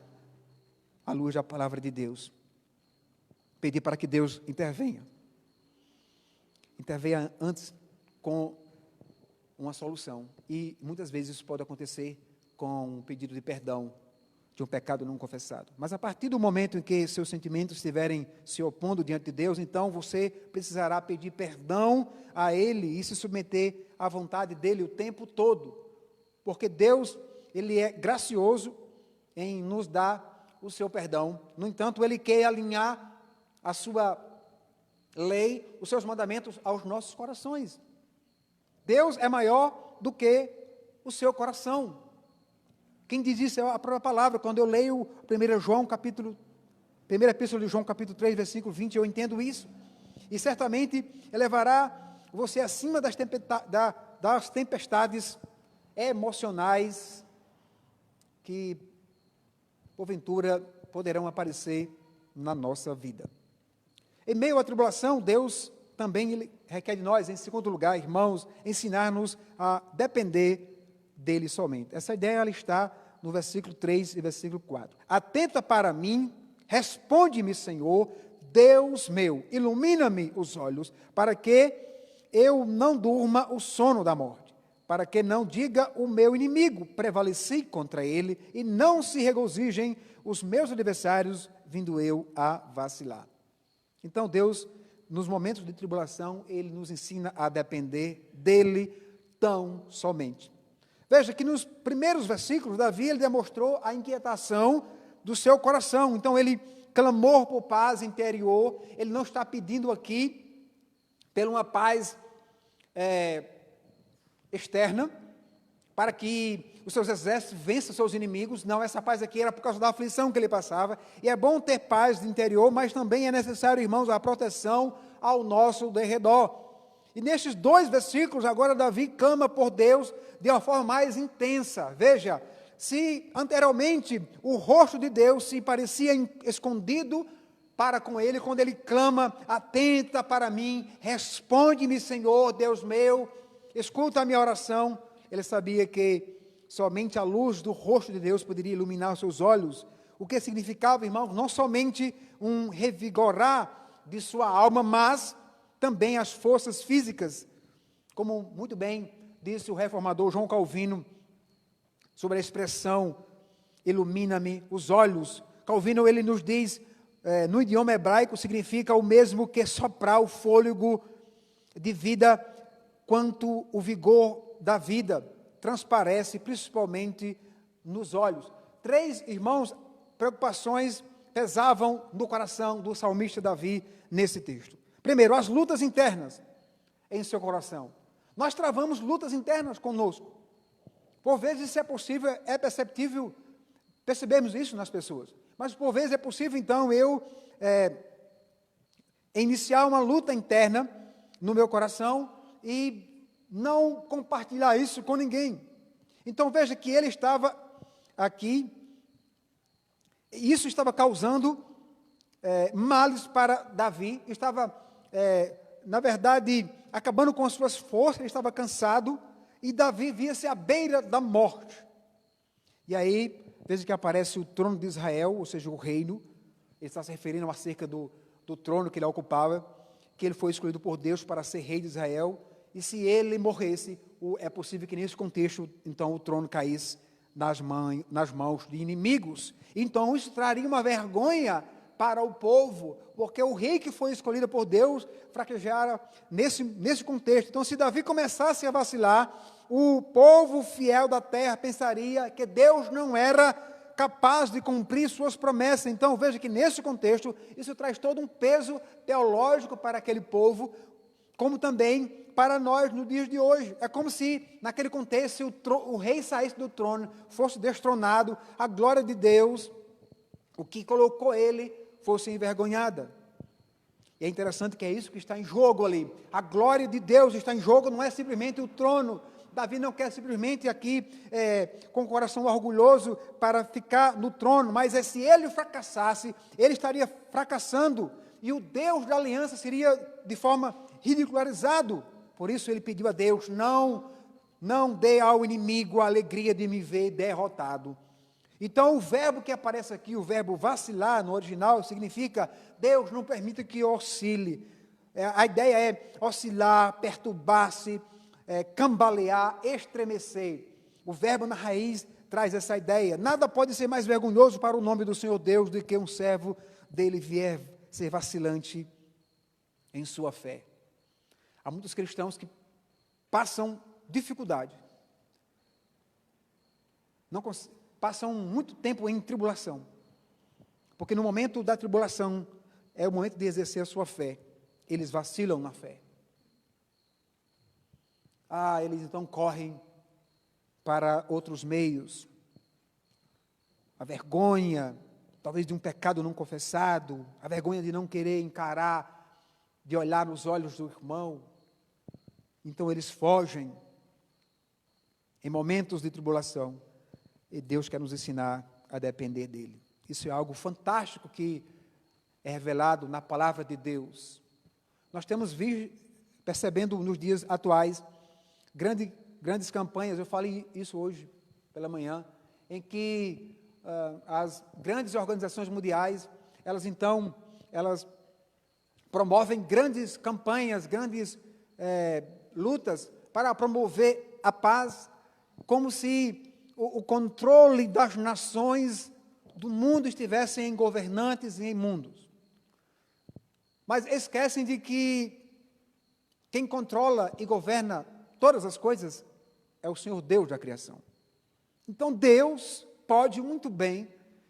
à luz da palavra de Deus. Pedir para que Deus intervenha. Intervenha antes com uma solução. E, muitas vezes, isso pode acontecer com um pedido de perdão de um pecado não confessado. Mas, a partir do momento em que seus sentimentos estiverem se opondo diante de Deus, então, você precisará pedir perdão a Ele e se submeter à vontade dEle o tempo todo. Porque Deus, Ele é gracioso em nos dar o seu perdão. No entanto, Ele quer alinhar a sua lei, os seus mandamentos aos nossos corações. Deus é maior do que o seu coração. Quem diz isso é a própria palavra. Quando eu leio 1 Epístola de João, capítulo 3, versículo 20, eu entendo isso. E certamente elevará você acima das tempestades emocionais que, porventura, poderão aparecer na nossa vida. Em meio à tribulação, Deus também Ele requer de nós, em segundo lugar, irmãos, ensinar-nos a depender dEle somente. Essa ideia ela está no versículo 3 e versículo 4. Atenta para mim, responde-me, Senhor, Deus meu, ilumina-me os olhos, para que eu não durma o sono da morte, para que não diga o meu inimigo, prevaleci contra ele, e não se regozijem os meus adversários, vindo eu a vacilar. Então Deus, nos momentos de tribulação, Ele nos ensina a depender dEle tão somente. Veja que nos primeiros versículos, Davi ele demonstrou a inquietação do seu coração. Então ele clamou por paz interior. Ele não está pedindo aqui por uma paz externa, para que os seus exércitos vençam seus inimigos. Não, essa paz aqui era por causa da aflição que ele passava. E é bom ter paz de interior, mas também é necessário, irmãos, a proteção ao nosso derredor. E nestes 2 versículos, agora Davi clama por Deus de uma forma mais intensa. Veja, se anteriormente o rosto de Deus se parecia escondido para com ele, quando ele clama, atenta para mim, responde-me, Senhor, Deus meu, escuta a minha oração. Ele sabia que somente a luz do rosto de Deus poderia iluminar os seus olhos, o que significava, irmãos, não somente um revigorar de sua alma, mas também as forças físicas, como muito bem disse o reformador João Calvino, sobre a expressão, ilumina-me os olhos. Calvino, ele nos diz, no idioma hebraico, significa o mesmo que soprar o fôlego de vida, quanto o vigor da vida transparece principalmente nos olhos. 3, irmãos, preocupações pesavam no coração do salmista Davi nesse texto. Primeiro, as lutas internas em seu coração. Nós travamos lutas internas conosco. Por vezes isso é possível, é perceptível, percebemos isso nas pessoas. Mas por vezes é possível, então, eu iniciar uma luta interna no meu coração e não compartilhar isso com ninguém. Então veja que ele estava aqui, e isso estava causando males para Davi, estava, na verdade, acabando com as suas forças, ele estava cansado, e Davi via-se à beira da morte. E aí, veja que aparece o trono de Israel, ou seja, o reino, ele está se referindo acerca do trono que ele ocupava, que ele foi escolhido por Deus para ser rei de Israel, e se ele morresse, é possível que nesse contexto, então, o trono caísse nas mãos de inimigos. Então, isso traria uma vergonha para o povo, porque o rei que foi escolhido por Deus fraquejara nesse contexto. Então, se Davi começasse a vacilar, o povo fiel da terra pensaria que Deus não era capaz de cumprir suas promessas. Então, veja que nesse contexto, isso traz todo um peso teológico para aquele povo, como também para nós nos dias de hoje. É como se, naquele contexto, o rei saísse do trono, fosse destronado, a glória de Deus, o que colocou ele, fosse envergonhada. E é interessante que é isso que está em jogo ali. A glória de Deus está em jogo, não é simplesmente o trono. Davi não quer simplesmente aqui, com o coração orgulhoso, para ficar no trono, mas se ele fracassasse, ele estaria fracassando, e o Deus da aliança seria de forma ridicularizado. Por isso ele pediu a Deus, não dê ao inimigo a alegria de me ver derrotado. Então o verbo que aparece aqui, o verbo vacilar no original, significa, Deus não permita que eu oscile. A ideia é oscilar, perturbar-se, cambalear, estremecer. O verbo na raiz traz essa ideia. Nada pode ser mais vergonhoso para o nome do Senhor Deus do que um servo dele vier ser vacilante em sua fé. Há muitos cristãos que passam dificuldade, passam muito tempo em tribulação, porque no momento da tribulação é o momento de exercer a sua fé, eles vacilam na fé. Eles então correm para outros meios, a vergonha, talvez de um pecado não confessado, a vergonha de não querer encarar, de olhar nos olhos do irmão. Então eles fogem em momentos de tribulação, e Deus quer nos ensinar a depender dele. Isso é algo fantástico que é revelado na palavra de Deus. Nós temos percebendo nos dias atuais grandes campanhas, eu falei isso hoje pela manhã, em que as grandes organizações mundiais, elas promovem grandes campanhas, grandes lutas para promover a paz, como se o controle das nações do mundo estivesse em governantes e em mundos. Mas esquecem de que quem controla e governa todas as coisas é o Senhor Deus da criação. Então Deus pode muito bem,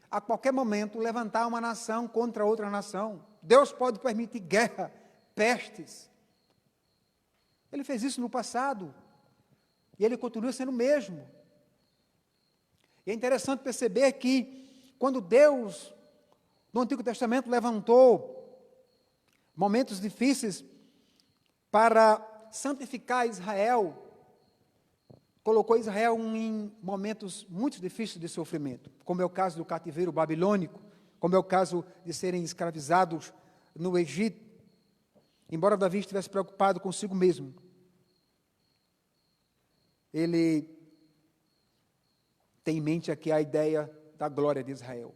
a qualquer momento, levantar uma nação contra outra nação. Deus pode permitir guerra, pestes. Ele fez isso no passado. E Ele continua sendo o mesmo. E é interessante perceber que, quando Deus, no Antigo Testamento, levantou momentos difíceis para santificar Israel, colocou Israel em momentos muito difíceis de sofrimento, como é o caso do cativeiro babilônico, como é o caso de serem escravizados no Egito. Embora Davi estivesse preocupado consigo mesmo, ele tem em mente aqui a ideia da glória de Israel.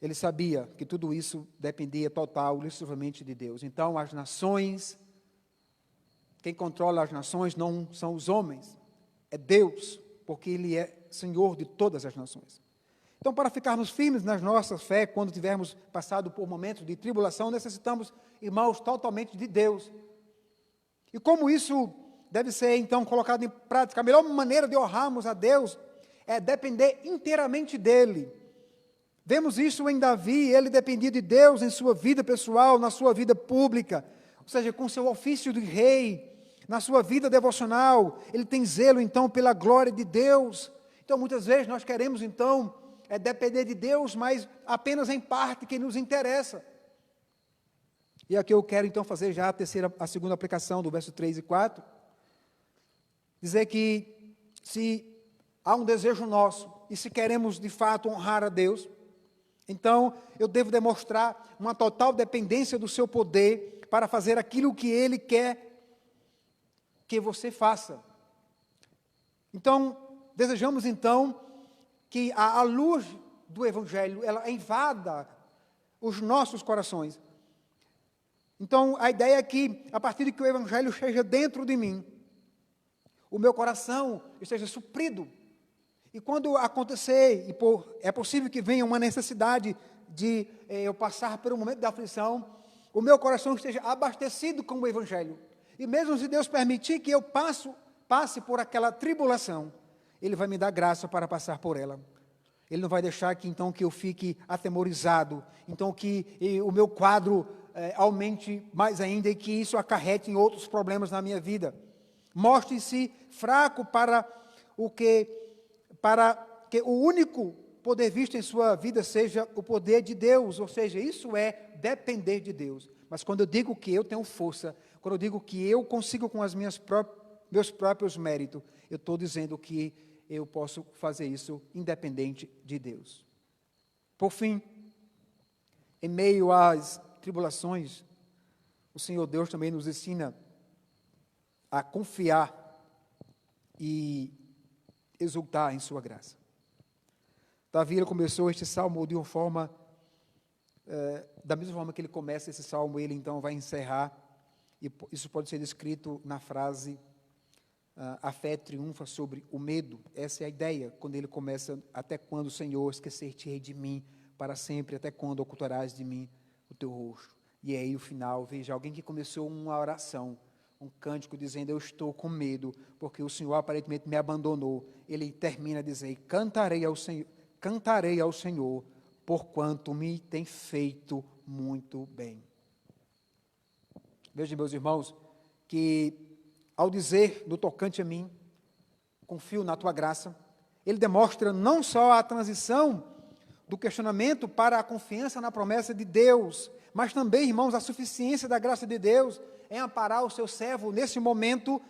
Ele sabia que tudo isso dependia total e exclusivamente de Deus. Então, as nações, quem controla as nações não são os homens, é Deus, porque Ele é Senhor de todas as nações. Então, para ficarmos firmes na nossa fé, quando tivermos passado por momentos de tribulação, necessitamos, irmãos, totalmente de Deus. E como isso deve ser, então, colocado em prática? A melhor maneira de honrarmos a Deus é depender inteiramente dEle. Vemos isso em Davi, ele dependia de Deus em sua vida pessoal, na sua vida pública, ou seja, com seu ofício de rei, na sua vida devocional, ele tem zelo, então, pela glória de Deus. Então, muitas vezes nós queremos, então, depender de Deus, mas apenas em parte que nos interessa. E aqui eu quero, então, fazer já a segunda aplicação do verso 3 e 4, dizer que se há um desejo nosso, e se queremos, de fato, honrar a Deus, então eu devo demonstrar uma total dependência do seu poder para fazer aquilo que Ele quer que você faça. Então, desejamos, então, que a luz do Evangelho, ela invada os nossos corações. Então, a ideia é que, a partir de que o Evangelho esteja dentro de mim, o meu coração esteja suprido. E quando acontecer, é possível que venha uma necessidade de eu passar por um momento de aflição, o meu coração esteja abastecido com o Evangelho. E mesmo se Deus permitir que eu passe por aquela tribulação, Ele vai me dar graça para passar por ela. Ele não vai deixar que, então, que eu fique atemorizado, então que o meu quadro aumente mais ainda e que isso acarrete em outros problemas na minha vida. Mostre-se fraco para que o único poder visto em sua vida seja o poder de Deus, ou seja, isso é depender de Deus. Mas quando eu digo que eu tenho força, quando eu digo que eu consigo com meus próprios méritos, eu estou dizendo que eu posso fazer isso independente de Deus. Por fim, em meio às tribulações, o Senhor Deus também nos ensina a confiar e exultar em sua graça. Davi começou este salmo de uma forma, da mesma forma que ele começa esse salmo, ele então vai encerrar, e isso pode ser descrito na frase, a fé triunfa sobre o medo. Essa é a ideia, quando ele começa, até quando, Senhor, esquecer-te-ei de mim para sempre, até quando ocultarás de mim o teu rosto. E aí o final, veja, alguém que começou uma oração, um cântico dizendo, eu estou com medo, porque o Senhor aparentemente me abandonou. Ele termina a dizer, cantarei ao Senhor, porquanto me tem feito muito bem. Veja, meus irmãos, que ao dizer no tocante a mim, confio na tua graça, ele demonstra não só a transição do questionamento para a confiança na promessa de Deus, mas também, irmãos, a suficiência da graça de Deus em amparar o seu servo nesse momento,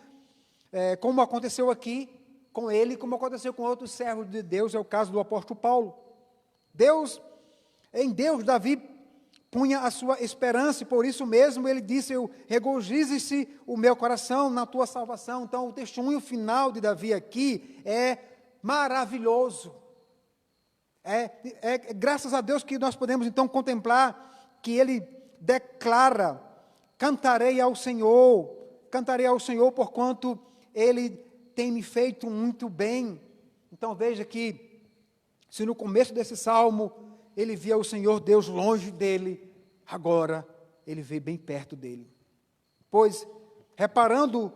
como aconteceu aqui com ele, como aconteceu com outros servos de Deus, é o caso do apóstolo Paulo. Em Deus, Davi punha a sua esperança, e por isso mesmo ele disse, regozije-se o meu coração na tua salvação. Então, o testemunho final de Davi aqui é maravilhoso. É graças a Deus que nós podemos, então, contemplar que ele declara, cantarei ao Senhor, porquanto Ele tem me feito muito bem. Então veja que, se no começo desse salmo, ele via o Senhor Deus longe dele, agora ele vê bem perto dele. Pois reparando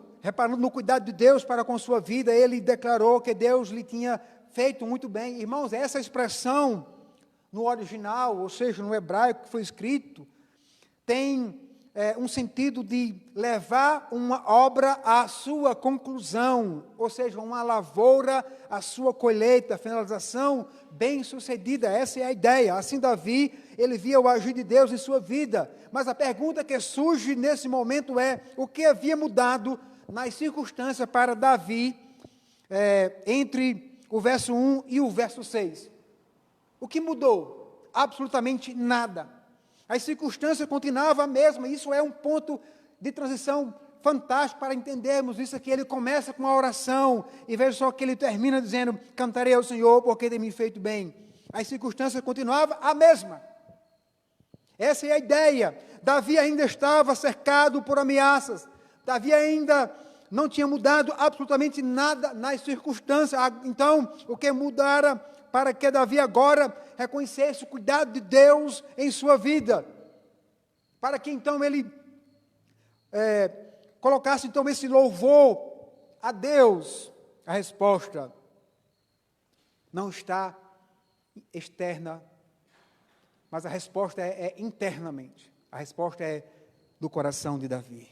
no cuidado de Deus para com sua vida, ele declarou que Deus lhe tinha feito muito bem. Irmãos, essa expressão no original, ou seja, no hebraico que foi escrito, tem um sentido de levar uma obra à sua conclusão, ou seja, uma lavoura à sua colheita, finalização bem-sucedida. Essa é a ideia. Assim, Davi, ele via o agir de Deus em sua vida. Mas a pergunta que surge nesse momento é: o que havia mudado nas circunstâncias para Davi entre o verso 1 e o verso 6? O que mudou? Absolutamente nada. As circunstâncias continuavam a mesma. Isso é um ponto de transição fantástico para entendermos isso aqui. Ele começa com uma oração e veja só que ele termina dizendo: cantarei ao Senhor porque tem me feito bem. As circunstâncias continuavam a mesma. Essa é a ideia. Davi ainda estava cercado por ameaças. Davi ainda não tinha mudado absolutamente nada nas circunstâncias. Então, o que mudara para que Davi agora reconhecesse o cuidado de Deus em sua vida, para que então ele colocasse então esse louvor a Deus. A resposta não está externa, mas a resposta é internamente. A resposta é do coração de Davi.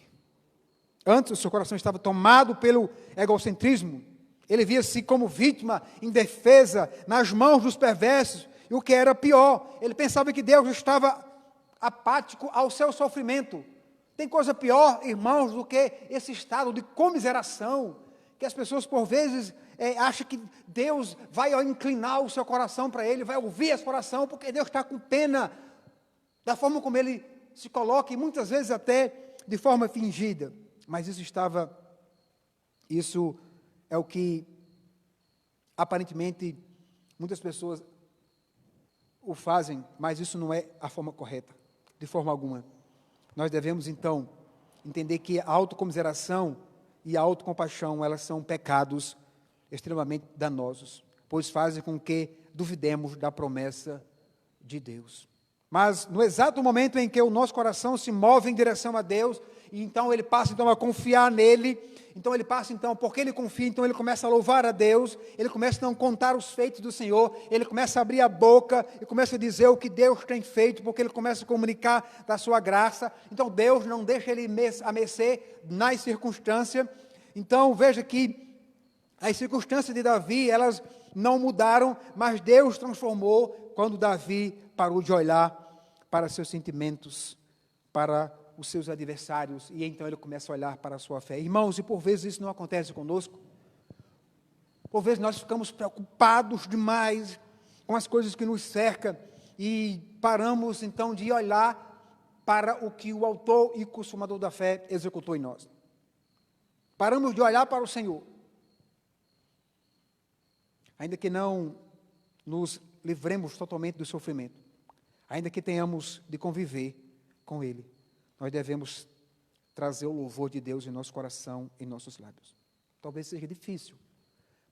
Antes o seu coração estava tomado pelo egocentrismo. Ele via-se como vítima, indefesa, nas mãos dos perversos. E o que era pior, ele pensava que Deus estava apático ao seu sofrimento. Tem coisa pior, irmãos, do que esse estado de comiseração, que as pessoas, por vezes, acham que Deus vai inclinar o seu coração para ele, vai ouvir esse coração, porque Deus está com pena da forma como ele se coloca, e muitas vezes até de forma fingida. Mas isso é o que, aparentemente, muitas pessoas o fazem, mas isso não é a forma correta, de forma alguma. Nós devemos, então, entender que a autocomiseração e a autocompaixão, elas são pecados extremamente danosos, pois fazem com que duvidemos da promessa de Deus. Mas, no exato momento em que o nosso coração se move em direção a Deus, e então ele passa então a confiar nele, então ele passa então, porque ele confia, então ele começa a louvar a Deus, ele começa então a contar os feitos do Senhor, ele começa a abrir a boca e começa a dizer o que Deus tem feito, porque ele começa a comunicar da sua graça. Então Deus não deixa ele a mercê nas circunstâncias. Então veja que as circunstâncias de Davi, elas não mudaram, mas Deus transformou quando Davi parou de olhar para seus sentimentos, para os seus adversários, e então ele começa a olhar para a sua fé. Irmãos, e por vezes isso não acontece conosco. Por vezes nós ficamos preocupados demais com as coisas que nos cercam e paramos então de olhar para o que o autor e consumador da fé executou em nós. Paramos de olhar para o Senhor. Ainda que não nos livremos totalmente do sofrimento, ainda que tenhamos de conviver com Ele, nós devemos trazer o louvor de Deus em nosso coração, em nossos lábios. Talvez seja difícil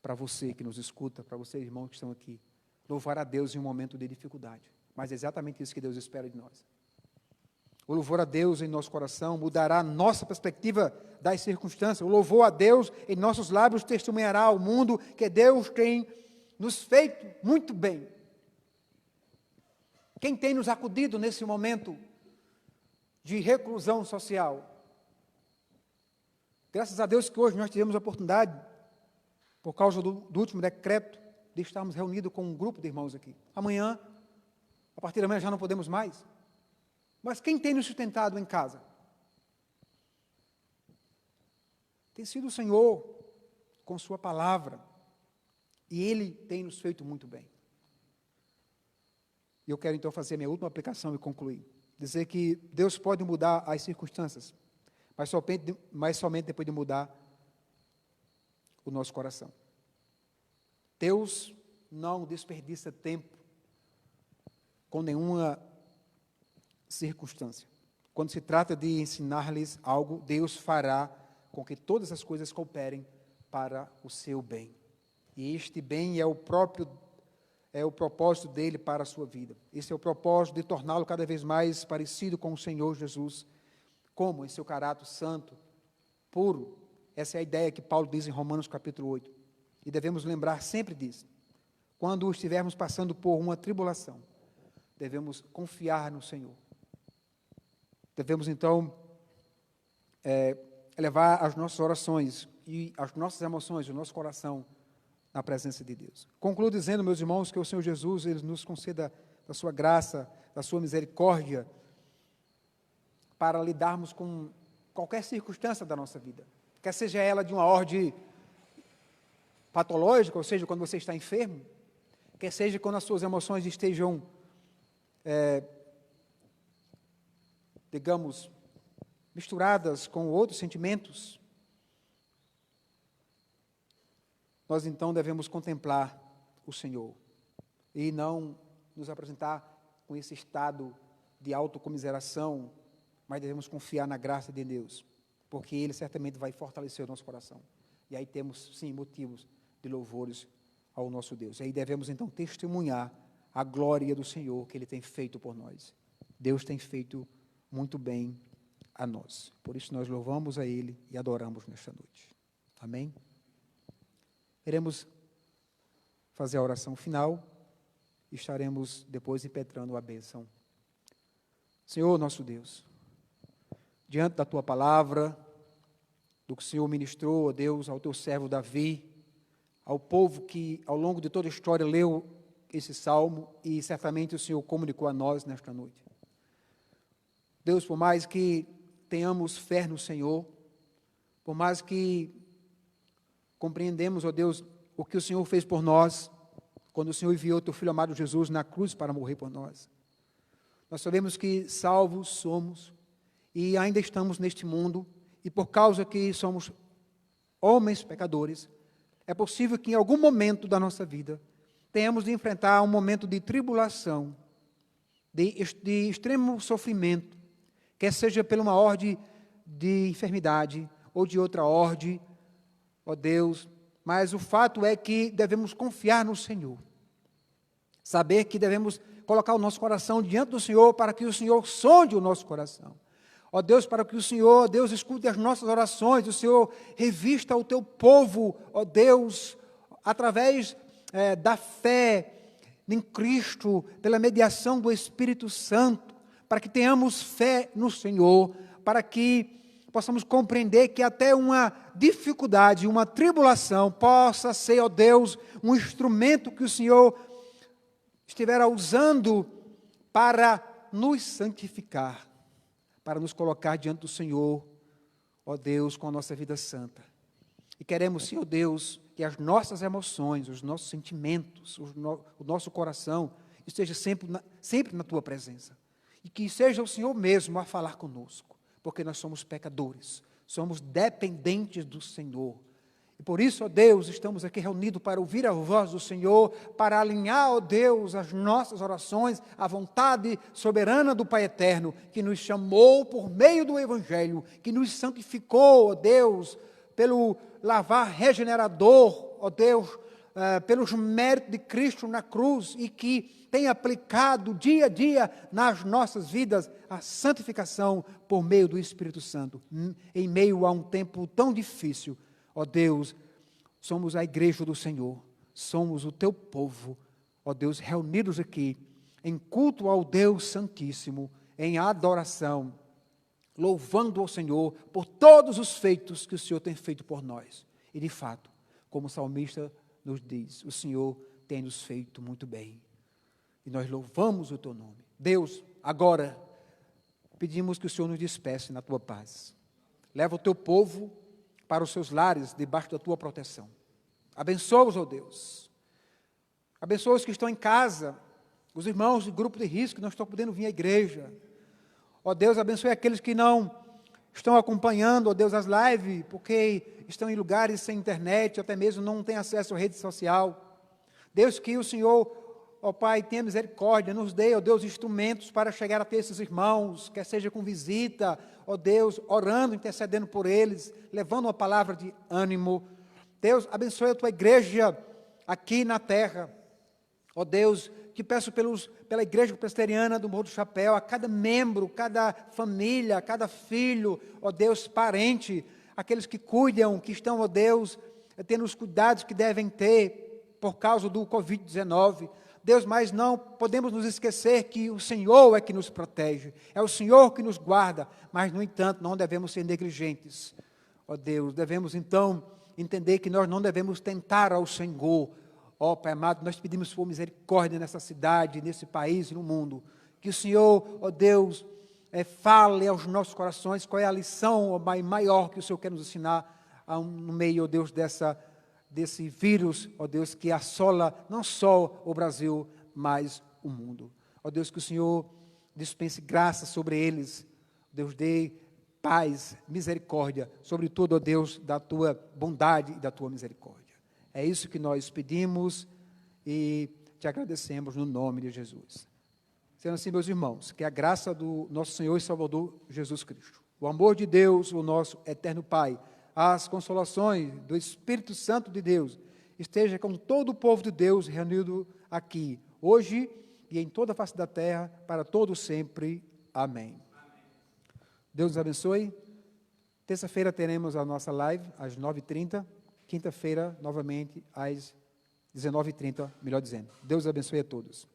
para você que nos escuta, para vocês, irmãos que estão aqui, louvar a Deus em um momento de dificuldade, mas é exatamente isso que Deus espera de nós. O louvor a Deus em nosso coração mudará a nossa perspectiva das circunstâncias. O louvor a Deus em nossos lábios testemunhará ao mundo que Deus tem nos feito muito bem. Quem tem nos acudido nesse momento de reclusão social? Graças a Deus que hoje nós tivemos a oportunidade, por causa do último decreto, de estarmos reunidos com um grupo de irmãos aqui. Amanhã, a partir de amanhã já não podemos mais. Mas quem tem nos sustentado em casa? Tem sido o Senhor, com sua palavra, e Ele tem nos feito muito bem. E eu quero então fazer a minha última aplicação e concluir. Dizer que Deus pode mudar as circunstâncias, mas somente depois de mudar o nosso coração. Deus não desperdiça tempo com nenhuma circunstância. Quando se trata de ensinar-lhes algo, Deus fará com que todas as coisas cooperem para o seu bem. E este bem é o propósito dele para a sua vida. Esse é o propósito de torná-lo cada vez mais parecido com o Senhor Jesus. Como? Em seu caráter santo, puro. Essa é a ideia que Paulo diz em Romanos capítulo 8. E devemos lembrar sempre disso. Quando estivermos passando por uma tribulação, devemos confiar no Senhor. Devemos, então, elevar as nossas orações e as nossas emoções, o nosso coração na presença de Deus. Concluo dizendo, meus irmãos, que o Senhor Jesus, Ele nos conceda da sua graça, da sua misericórdia, para lidarmos com qualquer circunstância da nossa vida. Quer seja ela de uma ordem patológica, ou seja, quando você está enfermo, quer seja quando as suas emoções estejam, digamos, misturadas com outros sentimentos, nós então devemos contemplar o Senhor e não nos apresentar com esse estado de autocomiseração, mas devemos confiar na graça de Deus, porque Ele certamente vai fortalecer o nosso coração. E aí temos, sim, motivos de louvores ao nosso Deus. E aí devemos então testemunhar a glória do Senhor que Ele tem feito por nós. Deus tem feito muito bem a nós. Por isso nós louvamos a Ele e adoramos nesta noite. Amém? Iremos fazer a oração final e estaremos depois impetrando a bênção. Senhor nosso Deus, diante da Tua palavra, do que o Senhor ministrou, ó Deus, ao Teu servo Davi, ao povo que ao longo de toda a história leu esse salmo e certamente o Senhor comunicou a nós nesta noite. Deus, por mais que tenhamos fé no Senhor, por mais que compreendemos, ó Deus, o que o Senhor fez por nós, quando o Senhor enviou Teu Filho amado Jesus na cruz para morrer por nós. Nós sabemos que salvos somos e ainda estamos neste mundo, e por causa que somos homens pecadores, é possível que em algum momento da nossa vida tenhamos de enfrentar um momento de tribulação, de extremo sofrimento, quer seja por uma ordem de enfermidade ou de outra ordem, ó Deus, mas o fato é que devemos confiar no Senhor, saber que devemos colocar o nosso coração diante do Senhor para que o Senhor sonde o nosso coração. Ó Deus, para que o Senhor, Deus, escute as nossas orações, o Senhor revista o Teu povo, ó Deus, através da fé em Cristo, pela mediação do Espírito Santo, para que tenhamos fé no Senhor, para que possamos compreender que até uma dificuldade, uma tribulação possa ser, ó Deus, um instrumento que o Senhor estiverá usando para nos santificar, para nos colocar diante do Senhor, ó Deus, com a nossa vida santa. E queremos, Senhor Deus, que as nossas emoções, os nossos sentimentos, o nosso coração esteja sempre na Tua presença. E que seja o Senhor mesmo a falar conosco, porque nós somos pecadores, somos dependentes do Senhor. E por isso, ó Deus, estamos aqui reunidos para ouvir a voz do Senhor, para alinhar, ó Deus, as nossas orações à vontade soberana do Pai Eterno, que nos chamou por meio do Evangelho, que nos santificou, ó Deus, pelo lavar regenerador, ó Deus, pelos méritos de Cristo na cruz, e que tem aplicado dia a dia nas nossas vidas a santificação por meio do Espírito Santo, em meio a um tempo tão difícil. Ó Deus, somos a igreja do Senhor, somos o Teu povo, ó Deus, reunidos aqui em culto ao Deus Santíssimo, em adoração, louvando ao Senhor por todos os feitos que o Senhor tem feito por nós. E de fato, como o salmista nos diz, o Senhor tem nos feito muito bem. E nós louvamos o Teu nome. Deus, agora, pedimos que o Senhor nos despeça na Tua paz. Leva o Teu povo para os seus lares, debaixo da Tua proteção. Abençoa-os, ó Deus. Abençoa os que estão em casa, os irmãos do grupo de risco que não estão podendo vir à igreja. Ó Deus, abençoe aqueles que não estão acompanhando, ó Deus, as lives, porque estão em lugares sem internet, até mesmo não têm acesso à rede social. Deus, que o Senhor, ó Pai, tenha misericórdia, nos dê, ó Deus, instrumentos para chegar até esses irmãos, quer seja com visita, ó Deus, orando, intercedendo por eles, levando uma palavra de ânimo. Deus, abençoe a Tua igreja aqui na terra. Ó Deus, que peço pela igreja presbiteriana do Morro do Chapéu, a cada membro, cada família, cada filho, ó Deus, parente, aqueles que cuidam, que estão, ó Deus, tendo os cuidados que devem ter por causa do Covid-19. Deus, mas não podemos nos esquecer que o Senhor é que nos protege, é o Senhor que nos guarda, mas, no entanto, não devemos ser negligentes. Ó Deus, devemos, então, entender que nós não devemos tentar ao Senhor. Ó Pai amado, nós pedimos por misericórdia nessa cidade, nesse país e no mundo. Que o Senhor, ó Deus, fale aos nossos corações qual é a lição ó, maior que o Senhor quer nos ensinar no meio, ó Deus, desse vírus, ó Deus, que assola não só o Brasil, mas o mundo. Ó Deus, que o Senhor dispense graça sobre eles. Deus, dê paz, misericórdia, sobretudo, ó Deus, da tua bondade e da tua misericórdia. É isso que nós pedimos e te agradecemos no nome de Jesus. Sendo assim, meus irmãos, que a graça do nosso Senhor e Salvador Jesus Cristo, o amor de Deus, o nosso eterno Pai, as consolações do Espírito Santo de Deus, esteja com todo o povo de Deus reunido aqui, hoje e em toda a face da terra, para todo sempre. Amém. Deus nos abençoe. Terça-feira teremos a nossa live às 9h30. Quinta-feira, novamente, às 19h30, melhor dizendo. Deus abençoe a todos.